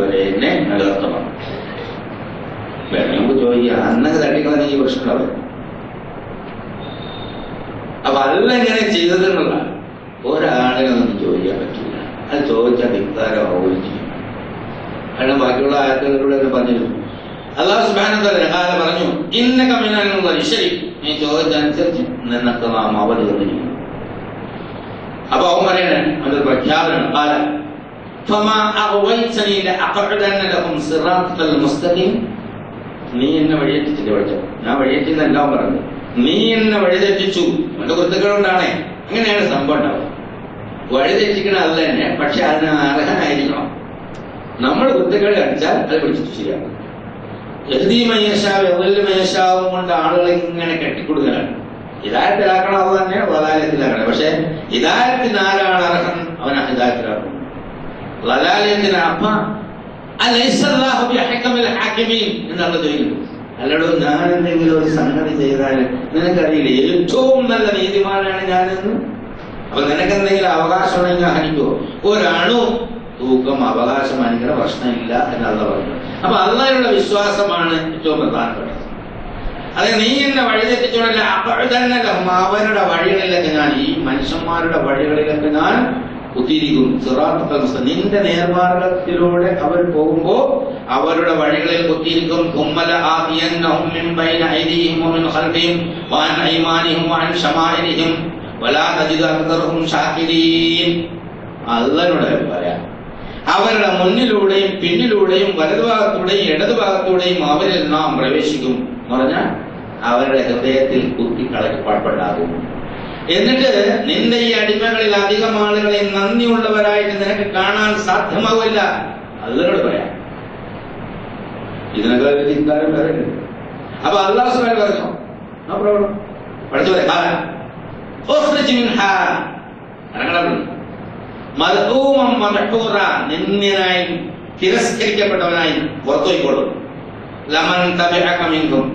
A: വരെ എന്നെ നിലനിർത്തണം. വേണം നമുക്ക് ചോദിക്കുക. അന്നൊക്കെ തട്ടിക്കളഞ്ഞ ഈ പ്രശ്നമുള്ളത് അപ്പൊ അതെങ്ങനെ ചെയ്തതെന്നുള്ള ഒരാളിനൊന്നും ചോദിക്കാൻ പറ്റില്ല. അത് ചോദിച്ചാൽ വികാരമാവുകയും ചെയ്യും. കാരണം ബാക്കിയുള്ള ആയത്തുകളിലൂടെ പറഞ്ഞിരുന്നു. അല്ലാഹു സുബ്ഹാനഹു വ തആല പറഞ്ഞു, ഇന്നക മിനൽ ശരി, നീ ചോദിച്ചനുസരിച്ച് നിനക്ക് നാം അവധി തന്നിരിക്കുന്നു. അപ്പൊ അവൻ പറയണേ, അതൊരു പ്രഖ്യാപനം. നീ എന്നെ വഴിയെത്തിച്ചില്ല പഠിച്ചോ, ഞാൻ വഴിയെത്തിന്നെല്ലാം പറഞ്ഞു. നീ എന്നെ വഴിതെറ്റിച്ചു. എന്റെ കുരുത്തക്കേടുകൊണ്ടാണേ. അങ്ങനെയാണ് സംഭവം ഉണ്ടാവും. വഴിതെറ്റിക്കണ അത് തന്നെ, പക്ഷെ അതിന് അർഹനായിരിക്കണം. നമ്മൾ കുരുത്തക്കേട് കാണിച്ചാൽ അത് പിടിച്ചിട്ട് ശരിയാണ്. യഹ്ദീമയശാവും കൊണ്ട് ആളുകളെ ഇങ്ങനെ കെട്ടിക്കൊടുക്കലാണ്. ഹിദായത്തിലാക്കണം അത് തന്നെ, വലാലയത്തിലാക്കണം. പക്ഷെ ഹിദായത്തിന് ആരാണ് അർഹൻ? അവൻ ഹിദായത്തിലാക്കണം. വലാലയത്തിന് അപ്പ എന്നുള്ള ചോദിക്കുന്നു. അല്ലടോ, ഞാൻ എന്തെങ്കിലും ഒരു സംഗതി ചെയ്താൽ നിനക്കറിയില്ല ഏറ്റവും നല്ല നീതിമാനാണ് ഞാനെന്ന്. അപ്പൊ നിനക്കെന്തെങ്കിലും അവകാശം ഉണ്ടെങ്കിൽ ഹനിക്കോ? ഒരണു തൂക്കം അവകാശം ഹനിക്കുന്ന പ്രശ്നമില്ല എന്നല്ല പറഞ്ഞു. അപ്പൊ അള്ളാഹുള്ള വിശ്വാസമാണ് ഏറ്റവും പ്രധാനപ്പെട്ടത്. അതെ, നീ എന്നെ വഴിതെറ്റിച്ചോളല്ല. അപ്പോൾ തന്നെ അവരുടെ വഴികളിലൊക്കെ ഞാൻ, ഈ മനുഷ്യന്മാരുടെ വഴികളിലൊക്കെ ഞാൻ കുത്തിയിരിക്കും. സിറാത്തുൽ മുസ്തഖീം, നിന്റെ നേർമാർഗത്തിലൂടെ അവർ പോകുമ്പോ അവരുടെ വഴികളിൽ കുത്തിയിരിക്കും. കുമ്മല ആദിയന്നഹും മിൻ ബൈന ഐദിഹിം വമിൻ ഖൽഫിഹിം വഅൻ ഐമാനിഹിം വഅൻ ശമാഇലിഹിം വലാ തജിദു അക്തറഹും ശാകിരീൻ. അല്ലാഹുവോട് പറയാം, അവരുടെ മുന്നിലൂടെയും പിന്നിലൂടെയും വലതുഭാഗത്തൂടെയും ഇടതുഭാഗത്തൂടെയും അവരിൽ നാം പ്രവേശിക്കും എന്ന് പറഞ്ഞാൽ അവരുടെ ഹൃദയത്തിൽ കുത്തിക്കളക്കപ്പെടാകും. എന്നിട്ട് നിന്റെ ഈ അടിമകളിൽ അധികം ആളുകളെ നന്ദിയുള്ളവരായിട്ട് നിനക്ക് കാണാൻ സാധ്യമാവില്ല. അള്ളാഹുവോട് പറയാം. ഇതിനൊക്കെ ചിന്താരം പറയുന്നുണ്ട്. അപ്പൊ അല്ലാഹു സുബ്ഹാനഹു പറഞ്ഞു, പഠിച്ചു പറയാം, നിന്ദനായി തിരസ്കരിക്കപ്പെട്ടവനായി പുറത്തുപോയിക്കോളും. ലമൻ തബിഅക മിൻകും,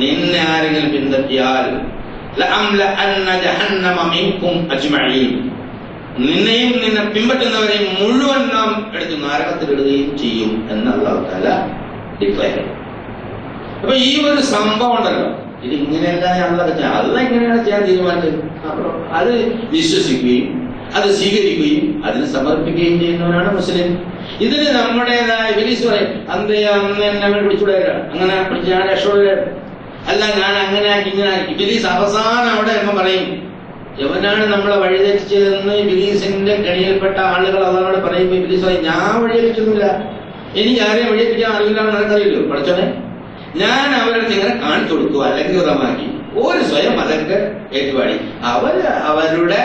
A: നിന്നെ ആരെങ്കിലും പിന്തുടർത്തിയാൽ ലഅംലഅന്ന ജഹന്നമ മിൻകും അജ്മഈൻ, നിന്നെയും നിന്നെ പിൻപറ്റുന്നവരെയും മുഴുവൻ നാം എടുത്ത് നരകത്തിലിടുകയും ചെയ്യും എന്ന് അല്ലാഹു തആല ഡിക്ലെയർ ചെയ്തു. അപ്പൊ ഈ ഒരു സംഭവം ഉണ്ടല്ലോ, ഇത് ഇങ്ങനെയല്ല അല്ല ഇങ്ങനെയാണ് ചെയ്യാൻ തീരുമാനിച്ചത്. അപ്പൊ അത് വിശ്വസിക്കുകയും അത് സ്വീകരിക്കുകയും അതിന് സമർപ്പിക്കുകയും ചെയ്യുന്നവനാണ് മുസ്ലിം. ഇതിന് നമ്മുടേതായ ഇബ്ലീസ് പറയും, അന്ന് എന്നെ പിടിച്ചുകൂടാ, അങ്ങനെ പിടിച്ച് ഞാൻ രക്ഷപ്പെടുക അല്ല, ഞാൻ അങ്ങനെ ആക്കി ഇങ്ങനെ ആക്കി. ഇബ്ലീസ് അവസാനം അവിടെ എന്ന് പറയും, എവനാണ് നമ്മളെ വഴിതെറ്റിച്ചതെന്ന് ഇബ്ലീസിന്റെ ഗണിയിൽപ്പെട്ട ആളുകൾ അതോടെ പറയുമ്പോൾ ഇബ്ലീസ് പറയും, ഞാൻ വഴിതെറ്റിച്ചൊന്നുമില്ല, എനിക്ക് ആരെയും വഴിതെറ്റിക്കാൻ അറിയില്ല എന്ന് നിനക്കറിയില്ലോ പഠിച്ചോനെ. ഞാൻ അവരുടെ ഇങ്ങനെ കാണിച്ചു കൊടുത്തു, അല്ലെങ്കിൽ ഉറമാക്കി ഒരു സ്വയം അതൊക്കെ ഏറ്റുപാടി അവരുടെ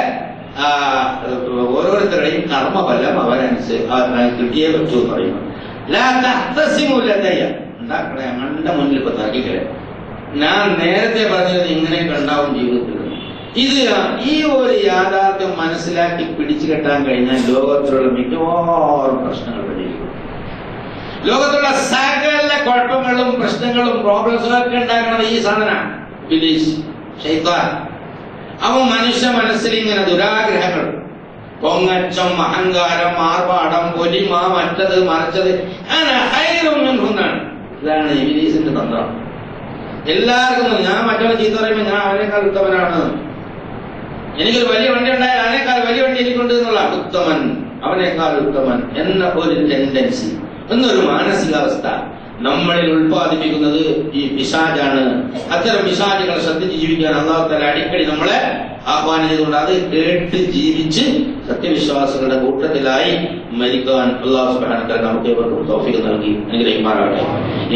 A: ഓരോരുത്തരുടെയും കർമ്മഫലം കിട്ടിയേ പറ്റൂ എന്ന് പറയുന്നു. ഉണ്ടാക്കണേ ഞങ്ങളുടെ മുന്നിൽ ഇപ്പൊ തർക്കിക്കലേ. ഞാൻ നേരത്തെ പറഞ്ഞത് ഇങ്ങനെയൊക്കെ ഉണ്ടാവും ജീവിതത്തിൽ. ഇത് ഈ ഒരു യാഥാർത്ഥ്യം മനസ്സിലാക്കി പിടിച്ചു കെട്ടാൻ കഴിഞ്ഞാൽ ലോകത്തിലുള്ള മിക്കവാറും പ്രശ്നങ്ങൾ പരിഹരിക്കും. ലോകത്തുള്ള സകല കുഴപ്പങ്ങളും പ്രശ്നങ്ങളും പ്രോബ്ലംസും ഒക്കെ ഉണ്ടാക്കുന്നത് ഈ സാധനമാണ്, ഇബ്ലീസ്, ശൈത്താൻ. അവൻ മനുഷ്യ മനസ്സിൽ ഇങ്ങനെ ദുരാഗ്രഹങ്ങൾ, പൊങ്ങച്ചം, അഹങ്കാരം, ആർഭാടം, പൊലിമ, മറ്റത് മറിച്ചത്, എന്നാണ്. ഇതാണ് ഇബ്ലീസിന്റെ തന്ത്രം. എല്ലാവർക്കും ഞാൻ മറ്റവനെ ചീത്ത പറയുമ്പോൾ ഞാൻ അവനേക്കാൾ ഉത്തമനാണ്, എനിക്കൊരു വലിയ വണ്ടി ഉണ്ടായാൽ അവനേക്കാൾ വലിയ വണ്ടി എനിക്കുണ്ട് എന്നുള്ള ഉത്തമൻ, അവനേക്കാൾ ഉത്തമൻ എന്ന ഒരു ടെൻഡൻസി, എന്നൊരു മാനസികാവസ്ഥ നമ്മളിൽ ഉൽപ്പാദിപ്പിക്കുന്നത് ഈ പിശാചാണ്. അത്തരം പിശാചുകളെ ശ്രദ്ധിച്ച് ജീവിക്കാൻ അല്ലാഹു തആല അടിക്കടി നമ്മളെ ആഹ്വാനം ചെയ്തുകൊണ്ട് അത് കേട്ട് ജീവിച്ച് സത്യവിശ്വാസികളുടെ കൂട്ടത്തിലായി മരിക്കാൻ അല്ലാഹു സുബ്ഹാനഹു വ തആല നമുക്ക് ഏവർക്കും തൗഫീഖ് നൽകി അനുഗ്രഹിക്കുമാറാകട്ടെ.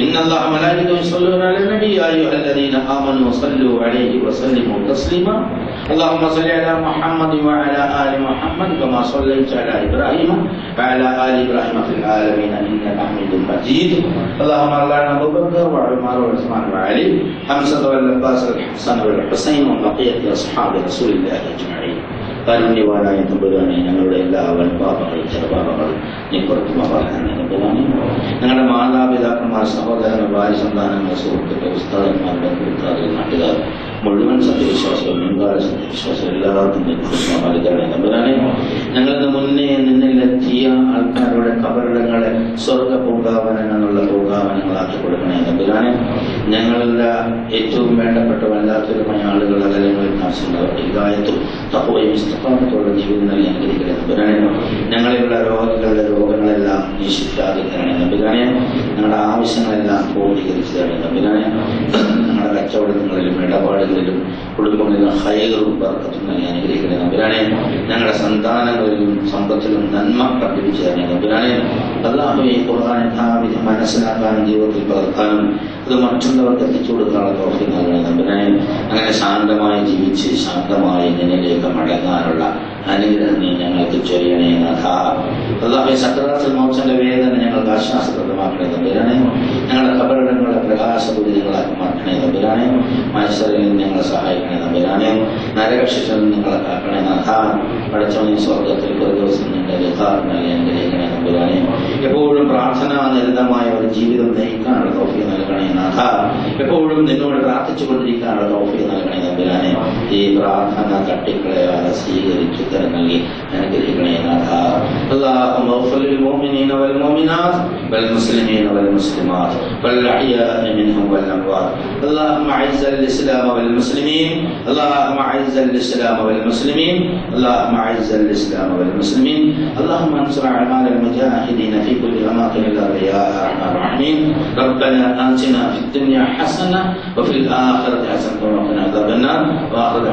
A: ഇന്നല്ലാഹ മലായികതു യുസല്ലൂന അലൻ നബി യാ അയ്യുഹല്ലദീന ആമനൂ സല്ലു അലൈഹി വസല്ലിമു തസ്ലീമാ. اللهم صل على محمد وعلى آل محمد كما صليت على إبراهيم وعلى آل إبراهيم في العالمين إنك حميد مجيد. اللهم صل على أبو بكر وعمر وعثمان وعلي حمزة والعباس والحسن والحسين وبقية أصحاب رسول الله أجمعين. കാരുണ്യവാനായ തമ്പുരാനെ, ഞങ്ങളുടെ എല്ലാ വൻപാപങ്ങളും ചെറുപാപങ്ങളും നീ പുറത്തു മാറാനാണ് തമ്പുരാനെ. ഞങ്ങളുടെ മാതാപിതാക്കന്മാർ, സഹോദരങ്ങൾ, ഭാര്യ, സന്താനങ്ങൾ, സുഹൃത്തുക്കൾ, ഉസ്താദന്മാർ, ബന്ധുക്കാർ, നാട്ടുകാർ മുഴുവൻ സത്യവിശ്വാസികൾ, മുൻകാല സത്യവിശ്വാസികൾ എല്ലാവർക്കും പാലിക്കാനാണ് തമ്പുരാനെ. ഞങ്ങൾക്ക് മുന്നേ നിന്നിലെത്തിയ ആൾക്കാരുടെ കബറിടങ്ങളെ സ്വർഗ പൂങ്കാവനങ്ങളുള്ള പൂങ്കാവനങ്ങളാക്കി കൊടുക്കണേ തമ്പുരാനെ. ഞങ്ങളുടെ ഏറ്റവും വേണ്ടപ്പെട്ട വല്ലാത്തവരുമായ ആളുകൾ അകലങ്ങളിൽ നാശമുണ്ടാവും ഹിദായത്തും തഖ്വയും ഇസ്തിഖാമത്തുള്ള ജീവിതം നൽകി അനുഗ്രഹിക്കണേ തമ്പുരാനെ. ഞങ്ങളിലുള്ള രോഗികളുടെ രോഗങ്ങളെല്ലാം നീ ശിഫാക്കി തരണേ തമ്പുരാനെ. ഞങ്ങളുടെ ആവശ്യങ്ങളെല്ലാം പൂർത്തീകരിച്ചു തരണേ തമ്പുരാനെ. ഞങ്ങളുടെ കച്ചവടങ്ങളിലും ഇടപാടുകളിലും കുടുംബങ്ങളിലും ഹൈറും ബർക്കത്തും നൽകി അനുഗ്രഹിക്കണേ തമ്പുരാനെ. ഞങ്ങളുടെ സന്താനങ്ങളിലും സമ്പത്തിലും നന്മ പ്രകടിപ്പിച്ചു തരണേ തമ്പുരാനെ. അല്ലാഹുവേ, ഈ ഖുർആൻ മനസ്സിലാക്കാനും ജീവിതത്തിൽ പകർത്താനും അത് മറ്റുള്ളവർക്ക് എത്തിച്ചു കൊടുക്കാനുള്ള തൗഫീഖ് നൽകണേ തമ്പുരാനെ. അങ്ങനെ ശാന്തമായി ജീവിച്ച് ശാന്തമായി നിന്നിലേക്ക് മടങ്ങാനുള്ള അനുഗ്രഹം നീ ഞങ്ങൾക്ക് ചൊരിയണേ നാഥ. അല്ലാഹുവേ, സക്കറാത്തുൽ മൗത്തിന്റെ വേദന ഞങ്ങൾക്ക് ആശ്വാസപ്രദമാക്കണേ തമ്പുരാനെ. ഞങ്ങളുടെ ഖബറിടങ്ങളെ പ്രകാശപൂരിതങ്ങളാക്കി മാറ്റണേ തമ്പുരാനെ. മത്സരയിൽ ഞങ്ങളെ സഹായിക്കണേ തമ്പുരാനെ. നരകശിക്ഷയിൽ നിങ്ങളെ കാക്കണേ നാഥ. പഠിച്ചവനെ സ്വർഗത്തിൽ ഒരു ദിവസം നിന്റെ യഥാർത്ഥമായി അനുഗ്രഹിക്കണേ തമ്പുരാനെ. എപ്പോഴും പ്രാർത്ഥനാ നിരതമായ ഒരു ജീവിതം നയിക്കാനുള്ള തൗഫീഖ് നൽകണേ നാഥ. എപ്പോഴും നിന്നോട് പ്രാർത്ഥിച്ചു കൊണ്ടിരിക്കാനുള്ള തൗഫീഖ് നൽകണേ തമ്പുരാനെ. ഈ പ്രാർത്ഥന തട്ടിക്കളയാതെ സ്വീകരിച്ചു തരം നൽകി അനുഗ്രഹിക്കണേ നാഥ. اللهم اغفر للمؤمنين والمؤمنات والمسلمين والمسلمات والأحياء منهم والأموات. اللهم أعز الإسلام والمسلمين. اللهم أعز الإسلام والمسلمين. اللهم أعز الإسلام والمسلمين. اللهم انصر أعمال المجاهدين في كل أماكن الأرض يا أرحم الراحمين. ربنا آتنا في الدنيا حسنة وفي الآخرة حسنة وقنا عذاب النار. وآخر